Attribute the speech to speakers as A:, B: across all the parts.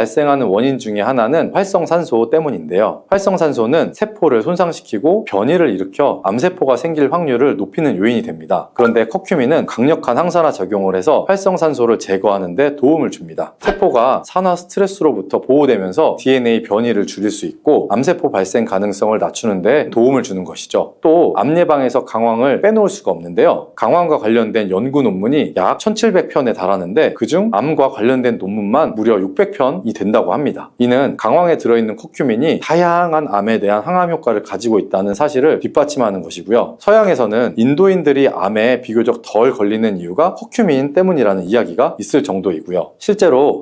A: 발생하는 원인 중에 하나는 활성산소 때문인데요. 활성산소는 세포를 손상시키고 변이를 일으켜 암세포가 생길 확률을 높이는 요인이 됩니다. 그런데 커큐민은 강력한 항산화 작용을 해서 활성산소를 제거하는 데 도움을 줍니다. 세포가 산화 스트레스로부터 보호되면서 DNA 변이를 줄일 수 있고 암세포 발생 가능성을 낮추는 데 도움을 주는 것이죠. 또 암 예방에서 강황을 빼놓을 수가 없는데요. 강황과 관련된 연구 논문이 약 1700편에 달하는데 그중 암과 관련된 논문만 무려 600편이 된다고 합니다. 이는 강황에 들어있는 커큐민이 다양한 암에 대한 항암 효과를 가지고 있다는 사실을 뒷받침하는 것이고요. 서양에서는 인도인들이 암에 비교적 덜 걸리는 이유가 커큐민 때문이라는 이야기가 있을 정도이고요. 실제로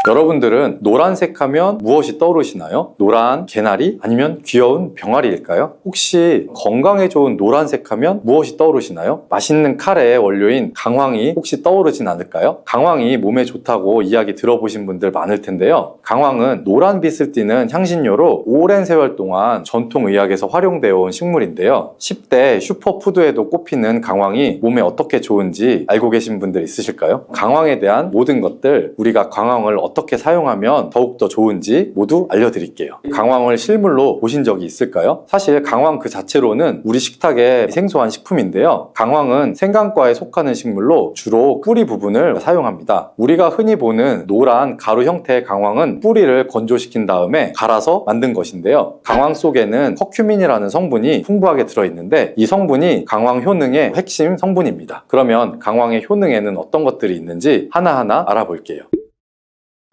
A: 여러분들은 노란색 하면 무엇이 떠오르시나요? 노란 개나리? 아니면 귀여운 병아리일까요? 혹시 건강에 좋은 노란색 하면 무엇이 떠오르시나요? 맛있는 카레의 원료인 강황이 혹시 떠오르진 않을까요? 강황이 몸에 좋다고 이야기 들어보신 분들 많을 텐데요. 강황은 노란빛을 띠는 향신료로 오랜 세월 동안 전통의학에서 활용되어 온 식물인데요. 10대 슈퍼푸드에도 꼽히는 강황이 몸에 어떻게 좋은지 알고 계신 분들 있으실까요? 강황에 대한 모든 것들, 우리가 강황을 어떻게 사용하면 더욱더 좋은지 모두 알려드릴게요. 강황을 실물로 보신 적이 있을까요? 사실 강황 그 자체로는 우리 식탁에 생소한 식품인데요. 강황은 생강과에 속하는 식물로 주로 뿌리 부분을 사용합니다. 우리가 흔히 보는 노란 가루 형태의 강황은 뿌리를 건조시킨 다음에 갈아서 만든 것인데요. 강황 속에는 커큐민이라는 성분이 풍부하게 들어있는데 이 성분이 강황 효능의 핵심 성분입니다. 그러면 강황의 효능에는 어떤 것들이 있는지 하나하나 알아볼게요.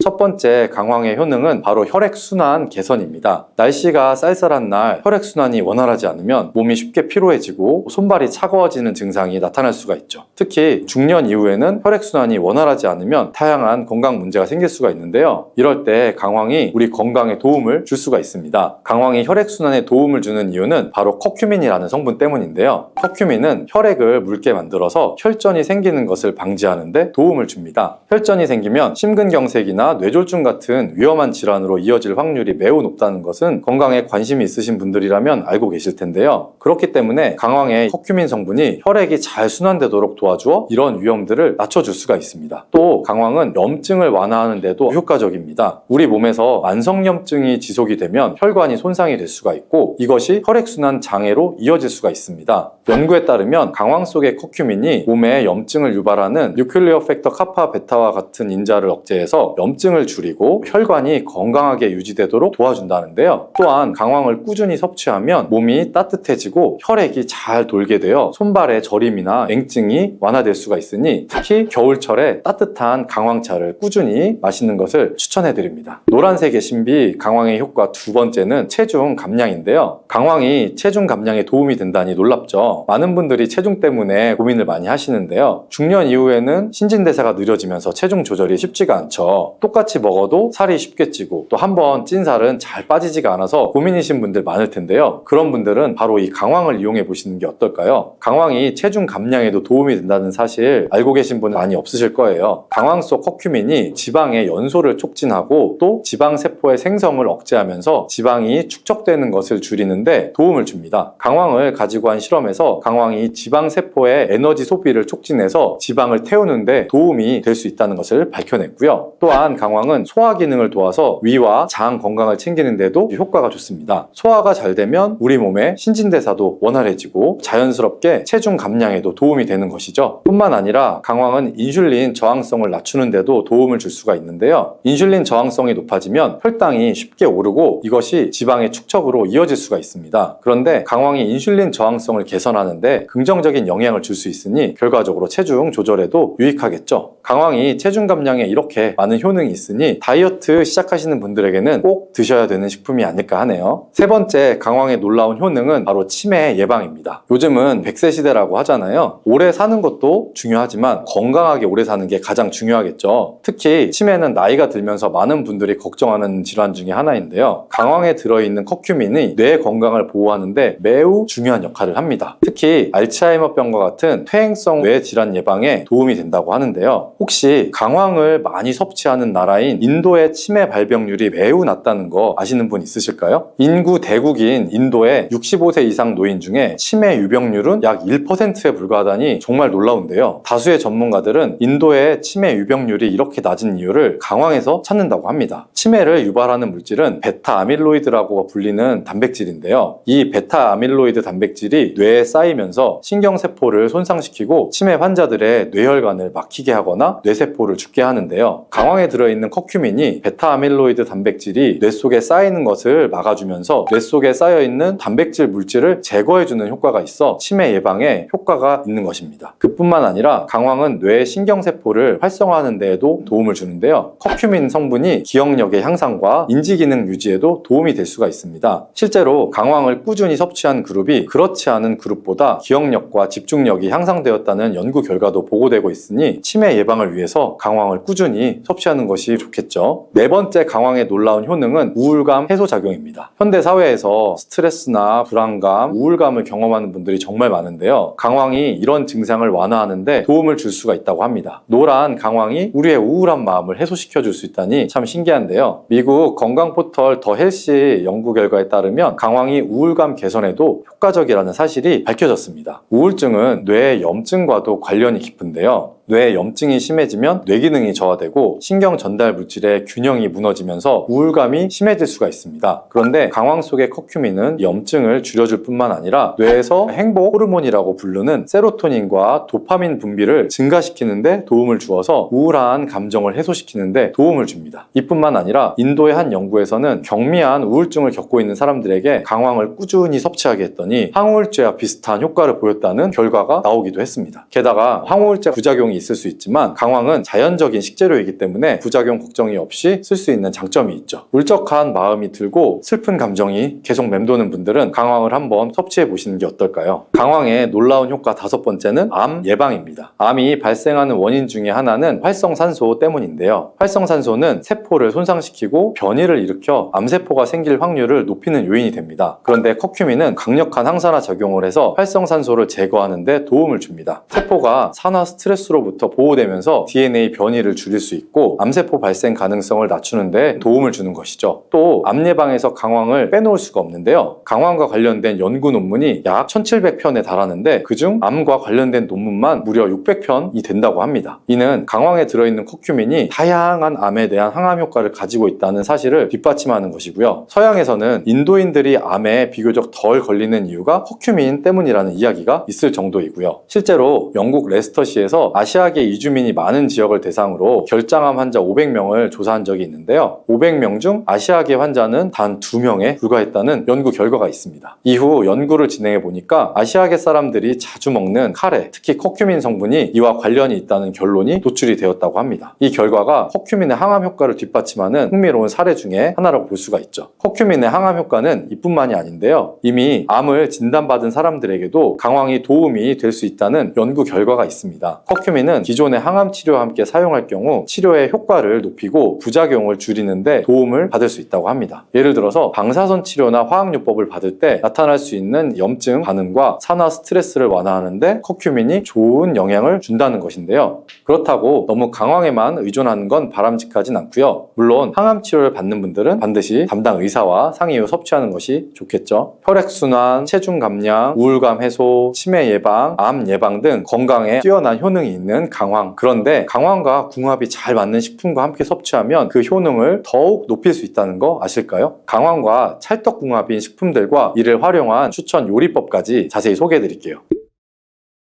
A: 첫 번째 강황의 효능은 바로 혈액순환 개선입니다. 날씨가 쌀쌀한 날 혈액순환이 원활하지 않으면 몸이 쉽게 피로해지고 손발이 차가워지는 증상이 나타날 수가 있죠. 특히 중년 이후에는 혈액순환이 원활하지 않으면 다양한 건강 문제가 생길 수가 있는데요. 이럴 때 강황이 우리 건강에 도움을 줄 수가 있습니다. 강황이 혈액순환에 도움을 주는 이유는 바로 커큐민이라는 성분 때문인데요. 커큐민은 혈액을 묽게 만들어서 혈전이 생기는 것을 방지하는 데 도움을 줍니다. 혈전이 생기면 심근경색이나 뇌졸중 같은 위험한 질환으로 이어질 확률이 매우 높다는 것은 건강에 관심이 있으신 분들이라면 알고 계실 텐데요. 그렇기 때문에 강황의 커큐민 성분이 혈액이 잘 순환되도록 도와주어 이런 위험들을 낮춰줄 수가 있습니다. 또 강황은 염증을 완화하는 데도 효과적입니다. 우리 몸에서 만성염증이 지속이 되면 혈관이 손상이 될 수가 있고 이것이 혈액순환 장애로 이어질 수가 있습니다. 연구에 따르면 강황 속의 커큐민이 몸에 염증을 유발하는 뉴클리어 팩터 카파 베타와 같은 인자를 억제해서 염증을 줄이고 혈관이 건강하게 유지되도록 도와준다는데요. 또한 강황을 꾸준히 섭취하면 몸이 따뜻해지고 혈액이 잘 돌게 되어 손발의 저림이나 냉증이 완화될 수가 있으니 특히 겨울철에 따뜻한 강황차를 꾸준히 마시는 것을 추천해드립니다. 노란색의 신비 강황의 효과 두 번째는 체중 감량인데요. 강황이 체중 감량에 도움이 된다니 놀랍죠. 많은 분들이 체중 때문에 고민을 많이 하시는데요. 중년 이후에는 신진대사가 느려지면서 체중 조절이 쉽지가 않죠. 똑같이 먹어도 살이 쉽게 찌고 또 한 번 찐 살은 잘 빠지지가 않아서 고민이신 분들 많을 텐데요. 그런 분들은 바로 이 강황을 이용해 보시는 게 어떨까요? 강황이 체중 감량에도 도움이 된다는 사실 알고 계신 분 많이 없으실 거예요. 강황 속 커큐민이 지방의 연소를 촉진하고 또 지방세포의 생성을 억제하면서 지방이 축적되는 것을 줄이는데 도움을 줍니다. 강황을 가지고 한 실험에서 강황이 지방세포의 에너지 소비를 촉진해서 지방을 태우는데 도움이 될 수 있다는 것을 밝혀냈고요. 또한 강황은 소화 기능을 도와서 위와 장 건강을 챙기는 데도 효과가 좋습니다. 소화가 잘 되면 우리 몸의 신진대사도 원활해지고 자연스럽게 체중 감량에도 도움이 되는 것이죠. 뿐만 아니라 강황은 인슐린 저항성을 낮추는 데도 도움을 줄 수가 있는데요. 인슐린 저항성이 높아지면 혈당이 쉽게 오르고 이것이 지방의 축적으로 이어질 수가 있습니다. 그런데 강황이 인슐린 저항성을 개선하는데 긍정적인 영향을 줄 수 있으니 결과적으로 체중 조절에도 유익하겠죠. 강황이 체중 감량에 이렇게 많은 효능이 있으니 다이어트 시작하시는 분들에게는 꼭 드셔야 되는 식품이 아닐까 하네요. 세 번째 강황의 놀라운 효능은 바로 치매 예방입니다. 요즘은 100세 시대라고 하잖아요. 오래 사는 것도 중요하지만 건강하게 오래 사는 게 가장 중요하겠죠. 특히 치매는 나이가 들면서 많은 분들이 걱정하는 질환 중에 하나인데요. 강황에 들어있는 커큐민이 뇌 건강을 보호하는데 매우 중요한 역할을 합니다. 특히 알츠하이머병과 같은 퇴행성 뇌 질환 예방에 도움이 된다고 하는데요. 혹시 강황을 많이 섭취하는 나라인 인도의 치매 발병률이 매우 낮다는 거 아시는 분 있으실까요? 인구 대국인 인도의 65세 이상 노인 중에 치매 유병률은 약 1%에 불과하다니 정말 놀라운데요. 다수의 전문가들은 인도의 치매 유병률이 이렇게 낮은 이유를 강황에서 찾는다고 합니다. 치매를 유발하는 물질은 베타 아밀로이드라고 불리는 단백질인데요. 이 베타 아밀로이드 단백질이 뇌에 쌓이면서 신경세포를 손상시키고 치매 환자들의 뇌혈관을 막히게 하거나 뇌세포를 죽게 하는데요. 강황에 들어있는 커큐민이 베타 아밀로이드 단백질이 뇌 속에 쌓이는 것을 막아주면서 뇌 속에 쌓여있는 단백질 물질을 제거해주는 효과가 있어 치매 예방에 효과가 있는 것입니다. 그뿐만 아니라 강황은 뇌의 신경세포를 활성화하는 데에도 도움을 주는데요. 커큐민 성분이 기억력의 향상과 인지기능 유지에도 도움이 될 수가 있습니다. 실제로 강황을 꾸준히 섭취한 그룹이 그렇지 않은 그룹보다 기억력과 집중력이 향상되었다는 연구 결과도 보고되고 있으니 치매 예방을 위해서 강황을 꾸준히 섭취하는 것이 좋겠죠. 네 번째 강황의 놀라운 효능은 우울감 해소 작용입니다. 현대 사회에서 스트레스나 불안감, 우울감을 경험하는 분들이 정말 많은데요. 강황이 이런 증상을 완화하는데 도움을 줄 수가 있다고 합니다. 노란 강황이 우리의 우울한 마음을 해소시켜 줄 수 있다니 참 신기한데요. 미국 건강 포털 더 헬시 연구 결과에 따르면 강황이 우울감 개선에도 효과적이라는 사실이 밝혀졌습니다. 우울증은 뇌의 염증과도 관련이 깊은데요. 뇌의 염증이 심해지면 뇌기능이 저하되고 신경 전달 물질의 균형이 무너지면서 우울감이 심해질 수가 있습니다. 그런데 강황 속의 커큐민은 염증을 줄여줄 뿐만 아니라 뇌에서 행복 호르몬이라고 부르는 세로토닌과 도파민 분비를 증가시키는데 도움을 주어서 우울한 감정을 해소시키는데 도움을 줍니다. 이뿐만 아니라 인도의 한 연구에서는 경미한 우울증을 겪고 있는 사람들에게 강황을 꾸준히 섭취하게 했더니 항우울제와 비슷한 효과를 보였다는 결과가 나오기도 했습니다. 게다가 항우울제 부작용이 있을 수 있지만 강황은 자연적인 식재료이기 때문에 부작용 걱정이 없이 쓸 수 있는 장점이 있죠. 울적한 마음이 들고 슬픈 감정이 계속 맴도는 분들은 강황을 한번 섭취해 보시는 게 어떨까요? 강황의 놀라운 효과 다섯 번째는 암 예방입니다. 암이 발생하는 원인 중에 하나는 활성산소 때문인데요. 활성산소는 세포를 손상시키고 변이를 일으켜 암세포가 생길 확률을 높이는 요인이 됩니다. 그런데 커큐민은 강력한 항산화 작용을 해서 활성산소를 제거하는 데 도움을 줍니다. 세포가 산화 스트레스로부터 보호되면서 DNA 변이를 줄일 수 있고 암세포 발생 가능성을 낮추는 데 도움을 주는 것이죠. 또 암 예방에서 강황을 빼놓을 수가 없는데요. 강황과 관련된 연구 논문이 약 1700편에 달하는데 그중 암과 관련된 논문만 무려 600편이 된다고 합니다. 이는 강황에 들어있는 커큐민이 다양한 암에 대한 항암 효과를 가지고 있다는 사실을 뒷받침하는 것이고요. 서양에서는 인도인들이 암에 비교적 덜 걸리는 이유가 커큐민 때문이라는 이야기가 있을 정도이고요. 실제로 영국 레스터시에서 아시아계 이주민이 많은 지역을 대상으로 결장암 환자 500명을 조사한 적이 있는데요. 500명 중 아시아계 환자는 단 2명에 불과했다는 연구 결과가 있습니다. 이후 연구를 진행해 보니까 아시아계 사람들이 자주 먹는 카레, 특히 커큐민 성분이 이와 관련이 있다는 결론이 도출이 되었다고 합니다. 이 결과가 커큐민의 항암 효과를 뒷받침하는 흥미로운 사례 중에 하나라고 볼 수가 있죠. 커큐민의 항암 효과는 이뿐만이 아닌데요. 이미 암을 진단받은 사람들에게도 강황이 도움이 될 수 있다는 연구 결과가 있습니다. 커큐민은 기존의 항암 치료와 함께 사용할 경우 치료의 효과를 높이고 부작용을 줄이는데 도움을 받을 수 있다고 합니다. 예를 들어서 방사선 치료나 화학요법을 받을 때 나타날 수 있는 염증 반응과 산화 스트레스를 완화하는데 커큐민이 좋은 영향을 준다는 것인데요. 그렇다고 너무 강황에만 의존하는 건 바람직하진 않고요. 물론 항암 치료를 받는 분들은 반드시 담당 의사와 상의 후 섭취하는 것이 좋겠죠. 혈액순환, 체중 감량, 우울감 해소, 치매 예방, 암 예방 등 건강에 뛰어난 효능이 있는 강황. 그런데 강황과 궁합이 잘 맞는 식품과 함께 섭취하면 그 효능을 더욱 높일 수 있다는 거 아실까요? 강황과 찰떡궁합인 식품들과 이를 활용한 추천 요리법까지 자세히 소개해 드릴게요.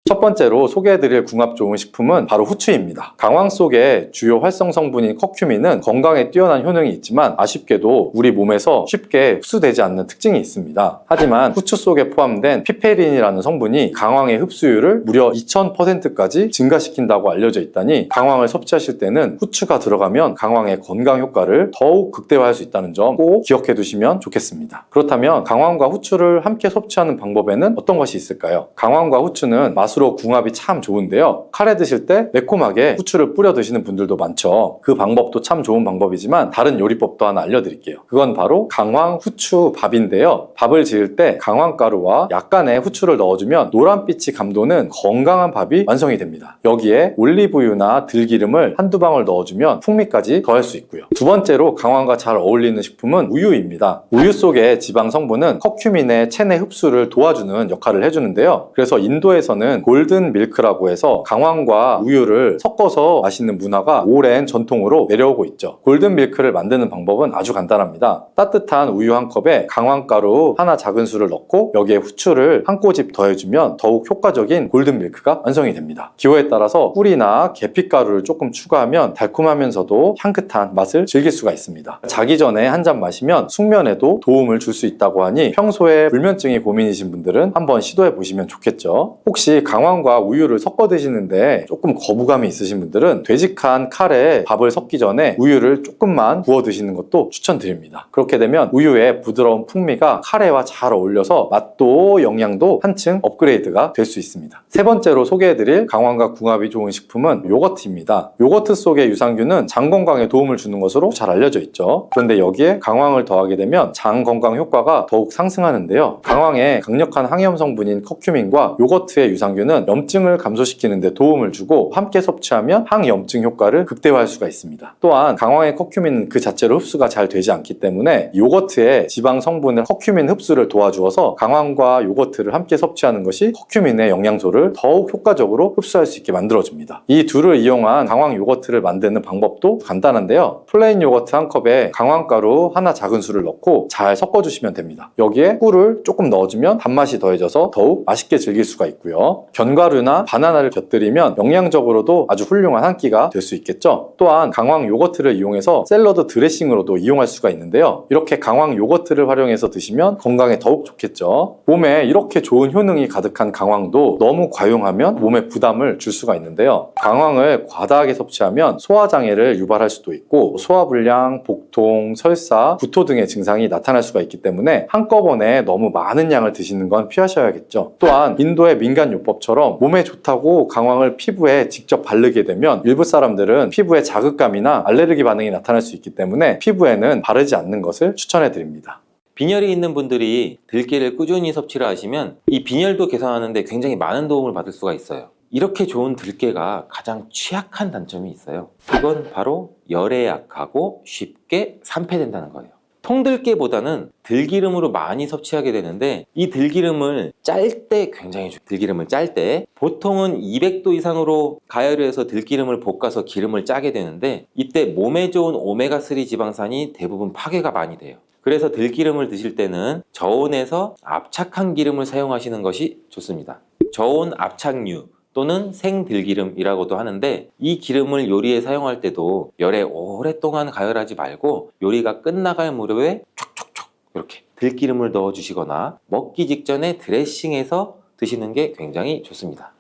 A: 첫 번째로 소개해드릴 궁합 좋은 식품은 바로 후추입니다. 강황 속의 주요 활성 성분인 커큐민은 건강에 뛰어난 효능이 있지만 아쉽게도 우리 몸에서 쉽게 흡수되지 않는 특징이 있습니다. 하지만 후추 속에 포함된 피페린이라는 성분이 강황의 흡수율을 무려 2000%까지 증가시킨다고 알려져 있다니 강황을 섭취하실 때는 후추가 들어가면 강황의 건강 효과를 더욱 극대화할 수 있다는 점 꼭 기억해 두시면 좋겠습니다. 그렇다면 강황과 후추를 함께 섭취하는 방법에는 어떤 것이 있을까요? 강황과 후추는 마술 맛으로 궁합이 참 좋은데요. 카레 드실 때 매콤하게 후추를 뿌려 드시는 분들도 많죠. 그 방법도 참 좋은 방법이지만 다른 요리법도 하나 알려드릴게요. 그건 바로 강황 후추 밥인데요. 밥을 지을 때 강황가루와 약간의 후추를 넣어주면 노란빛이 감도는 건강한 밥이 완성이 됩니다. 여기에 올리브유나 들기름을 한두 방울 넣어주면 풍미까지 더할 수 있고요. 두 번째로 강황과 잘 어울리는 식품은 우유입니다. 우유 속의 지방 성분은 커큐민의 체내 흡수를 도와주는 역할을 해주는데요. 그래서 인도에서는 골든 밀크라고 해서 강황과 우유를 섞어서 마시는 문화가 오랜 전통으로 내려오고 있죠. 골든 밀크를 만드는 방법은 아주 간단합니다. 따뜻한 우유 한 컵에 강황가루 하나 작은 수를 넣고 여기에 후추를 한 꼬집 더해주면 더욱 효과적인 골든 밀크가 완성이 됩니다. 기호에 따라서 꿀이나 계피가루를 조금 추가하면 달콤하면서도 향긋한 맛을 즐길 수가 있습니다. 자기 전에 한 잔 마시면 숙면에도 도움을 줄 수 있다고 하니 평소에 불면증이 고민이신 분들은 한번 시도해 보시면 좋겠죠. 혹시 강황과 우유를 섞어 드시는데 조금 거부감이 있으신 분들은 되직한 칼에 밥을 섞기 전에 우유를 조금만 부어 드시는 것도 추천드립니다. 그렇게 되면 우유의 부드러운 풍미가 카레와 잘 어울려서 맛도 영양도 한층 업그레이드가 될 수 있습니다. 세 번째로 소개해드릴 강황과 궁합이 좋은 식품은 요거트입니다. 요거트 속의 유산균은 장 건강에 도움을 주는 것으로 잘 알려져 있죠. 그런데 여기에 강황을 더하게 되면 장 건강 효과가 더욱 상승하는데요. 강황에 강력한 항염 성분인 커큐민과 요거트의 유산균은 염증을 감소시키는 데 도움을 주고 함께 섭취하면 항염증 효과를 극대화할 수가 있습니다. 또한 강황의 커큐민은 그 자체로 흡수가 잘 되지 않기 때문에 요거트의 지방 성분을 커큐민 흡수를 도와주어서 강황과 요거트를 함께 섭취하는 것이 커큐민의 영양소를 더욱 효과적으로 흡수할 수 있게 만들어줍니다. 이 둘을 이용한 강황 요거트를 만드는 방법도 간단한데요. 플레인 요거트 한 컵에 강황가루 하나 작은 수를 넣고 잘 섞어주시면 됩니다. 여기에 꿀을 조금 넣어주면 단맛이 더해져서 더욱 맛있게 즐길 수가 있고요. 견과류나 바나나를 곁들이면 영양적으로도 아주 훌륭한 한 끼가 될 수 있겠죠. 또한 강황 요거트를 이용해서 샐러드 드레싱으로도 이용할 수가 있는데요. 이렇게 강황 요거트를 활용해서 드시면 건강에 더욱 좋겠죠. 몸에 이렇게 좋은 효능이 가득한 강황도 너무 과용하면 몸에 부담을 줄 수가 있는데요. 강황을 과다하게 섭취하면 소화장애를 유발할 수도 있고 소화불량, 복통, 설사, 구토 등의 증상이 나타날 수가 있기 때문에 한꺼번에 너무 많은 양을 드시는 건 피하셔야겠죠. 또한 인도의 민간요법처럼 몸에 좋다고 강황을 피부에 직접 바르게 되면 일부 사람들은 피부에 자극감이나 알레르기 반응이 나타날 수 있기 때문에 피부에는 바르지 않는 것을 추천해 드립니다.
B: 빈혈이 있는 분들이 들깨를 꾸준히 섭취를 하시면 이 빈혈도 개선하는데 굉장히 많은 도움을 받을 수가 있어요. 이렇게 좋은 들깨가 가장 취약한 단점이 있어요. 그건 바로 열에 약하고 쉽게 산패된다는 거예요. 통들깨보다는 들기름으로 많이 섭취하게 되는데 이 들기름을 짤 때 굉장히 좋아요. 들기름을 짤 때 보통은 200도 이상으로 가열을 해서 들기름을 볶아서 기름을 짜게 되는데 이때 몸에 좋은 오메가3 지방산이 대부분 파괴가 많이 돼요. 그래서 들기름을 드실 때는 저온에서 압착한 기름을 사용하시는 것이 좋습니다. 저온 압착류 또는 생들기름이라고도 하는데 이 기름을 요리에 사용할 때도 열에 오랫동안 가열하지 말고 요리가 끝나갈 무렵에 촉촉촉 이렇게 들기름을 넣어 주시거나 먹기 직전에 드레싱해서 드시는 게 굉장히 좋습니다.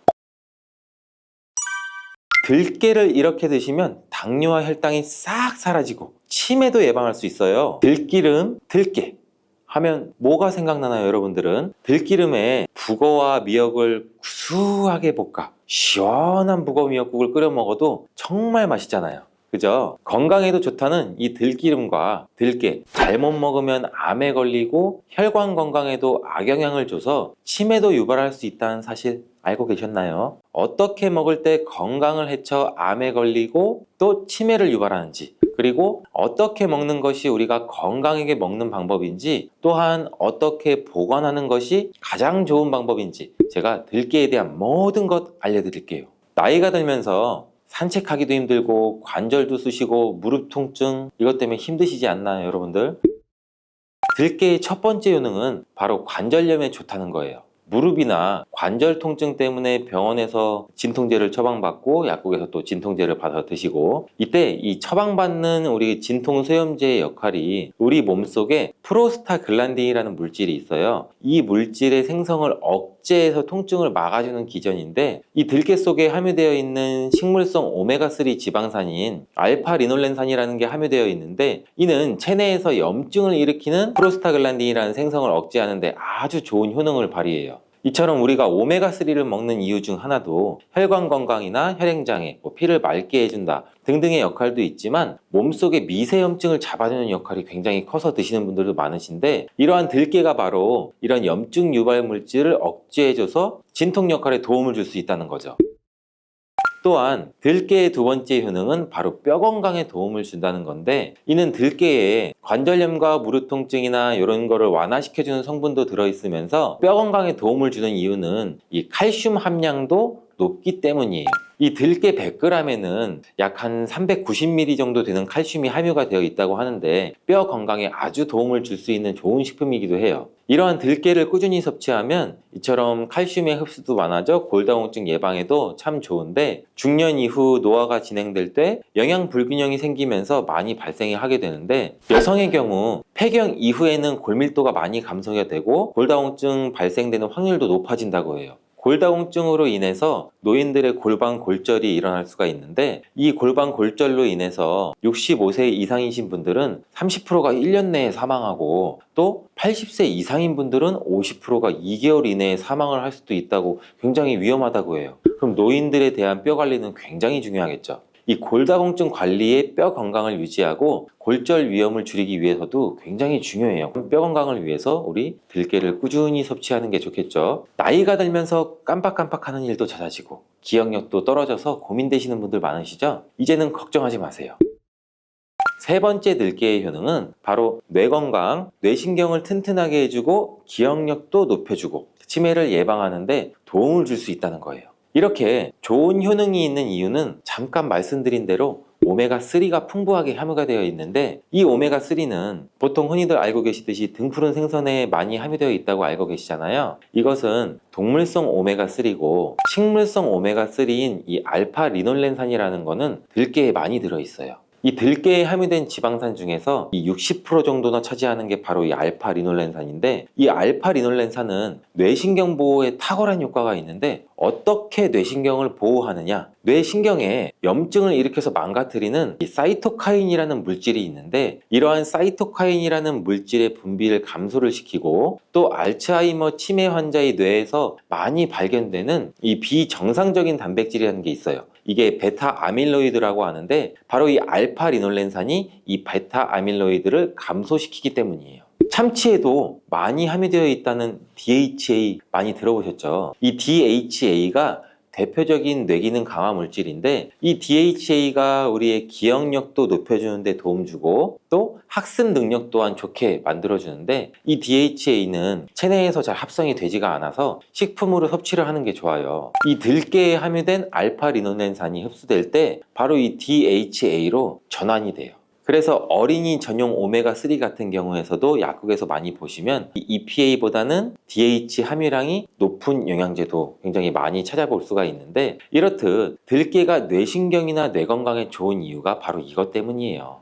B: 들깨를 이렇게 드시면 당뇨와 혈당이 싹 사라지고 치매도 예방할 수 있어요. 들기름, 들깨 하면 뭐가 생각나나요, 여러분들은? 들기름에 북어와 미역을 구수하게 볶아 시원한 북어 미역국을 끓여 먹어도 정말 맛있잖아요. 그죠? 건강에도 좋다는 이 들기름과 들깨 잘못 먹으면 암에 걸리고 혈관 건강에도 악영향을 줘서 치매도 유발할 수 있다는 사실 알고 계셨나요? 어떻게 먹을 때 건강을 해쳐 암에 걸리고 또 치매를 유발하는지, 그리고 어떻게 먹는 것이 우리가 건강하게 먹는 방법인지, 또한 어떻게 보관하는 것이 가장 좋은 방법인지 제가 들깨에 대한 모든 것 알려드릴게요. 나이가 들면서 산책하기도 힘들고 관절도 쑤시고 무릎 통증 이것 때문에 힘드시지 않나요, 여러분들? 들깨의 첫 번째 효능은 바로 관절염에 좋다는 거예요. 무릎이나 관절 통증 때문에 병원에서 진통제를 처방받고 약국에서 또 진통제를 받아 드시고, 이때 이 처방받는 우리 진통소염제의 역할이 우리 몸속에 프로스타글란딘이라는 물질이 있어요. 이 물질의 생성을 억제해서 통증을 막아주는 기전인데, 이 들깨 속에 함유되어 있는 식물성 오메가3 지방산인 알파리놀렌산이라는 게 함유되어 있는데, 이는 체내에서 염증을 일으키는 프로스타글란딘이라는 생성을 억제하는 데 아주 좋은 효능을 발휘해요. 이처럼 우리가 오메가3를 먹는 이유 중 하나도 혈관 건강이나 혈행장애, 피를 맑게 해준다 등등의 역할도 있지만 몸속의 미세염증을 잡아주는 역할이 굉장히 커서 드시는 분들도 많으신데, 이러한 들깨가 바로 이런 염증 유발 물질을 억제해줘서 진통 역할에 도움을 줄 수 있다는 거죠. 또한 들깨의 두 번째 효능은 바로 뼈 건강에 도움을 준다는 건데, 이는 들깨에 관절염과 무릎 통증이나 이런 거를 완화시켜주는 성분도 들어있으면서 뼈 건강에 도움을 주는 이유는 이 칼슘 함량도 높기 때문이에요. 이 들깨 100g에는 약 한 390ml 정도 되는 칼슘이 함유가 되어 있다고 하는데, 뼈 건강에 아주 도움을 줄 수 있는 좋은 식품이기도 해요. 이러한 들깨를 꾸준히 섭취하면 이처럼 칼슘의 흡수도 많아져 골다공증 예방에도 참 좋은데, 중년 이후 노화가 진행될 때 영양 불균형이 생기면서 많이 발생하게 되는데, 여성의 경우 폐경 이후에는 골밀도가 많이 감소가 되고 골다공증 발생되는 확률도 높아진다고 해요. 골다공증으로 인해서 노인들의 골반 골절이 일어날 수가 있는데, 이 골반 골절로 인해서 65세 이상이신 분들은 30%가 1년 내에 사망하고, 또 80세 이상인 분들은 50%가 2개월 이내에 사망을 할 수도 있다고, 굉장히 위험하다고 해요. 그럼 노인들에 대한 뼈 관리는 굉장히 중요하겠죠. 이 골다공증 관리에 뼈 건강을 유지하고 골절 위험을 줄이기 위해서도 굉장히 중요해요. 뼈 건강을 위해서 우리 들깨를 꾸준히 섭취하는 게 좋겠죠. 나이가 들면서 깜빡깜빡하는 일도 잦아지고 기억력도 떨어져서 고민되시는 분들 많으시죠? 이제는 걱정하지 마세요. 세 번째 들깨의 효능은 바로 뇌 건강, 뇌신경을 튼튼하게 해주고 기억력도 높여주고 치매를 예방하는데 도움을 줄 수 있다는 거예요. 이렇게 좋은 효능이 있는 이유는 잠깐 말씀드린 대로 오메가3가 풍부하게 함유가 되어 있는데, 이 오메가3는 보통 흔히들 알고 계시듯이 등푸른 생선에 많이 함유되어 있다고 알고 계시잖아요. 이것은 동물성 오메가3고, 식물성 오메가3인 이 알파 리놀렌산이라는 거는 들깨에 많이 들어있어요. 이 들깨에 함유된 지방산 중에서 이 60% 정도나 차지하는 게 바로 이 알파 리놀렌산인데, 이 알파 리놀렌산은 뇌신경 보호에 탁월한 효과가 있는데, 어떻게 뇌신경을 보호하느냐? 뇌신경에 염증을 일으켜서 망가뜨리는 이 사이토카인이라는 물질이 있는데, 이러한 사이토카인이라는 물질의 분비를 감소를 시키고, 또 알츠하이머 치매 환자의 뇌에서 많이 발견되는 이 비정상적인 단백질이라는 게 있어요. 이게 베타 아밀로이드라고 하는데, 바로 이 알파 리놀렌산이 이 베타 아밀로이드를 감소시키기 때문이에요. 참치에도 많이 함유되어 있다는 DHA 많이 들어보셨죠? 이 DHA가 대표적인 뇌기능 강화 물질인데, 이 DHA가 우리의 기억력도 높여주는 데 도움 주고 또 학습 능력 또한 좋게 만들어주는데, 이 DHA는 체내에서 잘 합성이 되지가 않아서 식품으로 섭취를 하는 게 좋아요. 이 들깨에 함유된 알파 리놀렌산이 흡수될 때 바로 이 DHA로 전환이 돼요. 그래서 어린이 전용 오메가3 같은 경우에서도 약국에서 많이 보시면 이 EPA보다는 DH 함유량이 높은 영양제도 굉장히 많이 찾아볼 수가 있는데, 이렇듯 들깨가 뇌신경이나 뇌 건강에 좋은 이유가 바로 이것 때문이에요.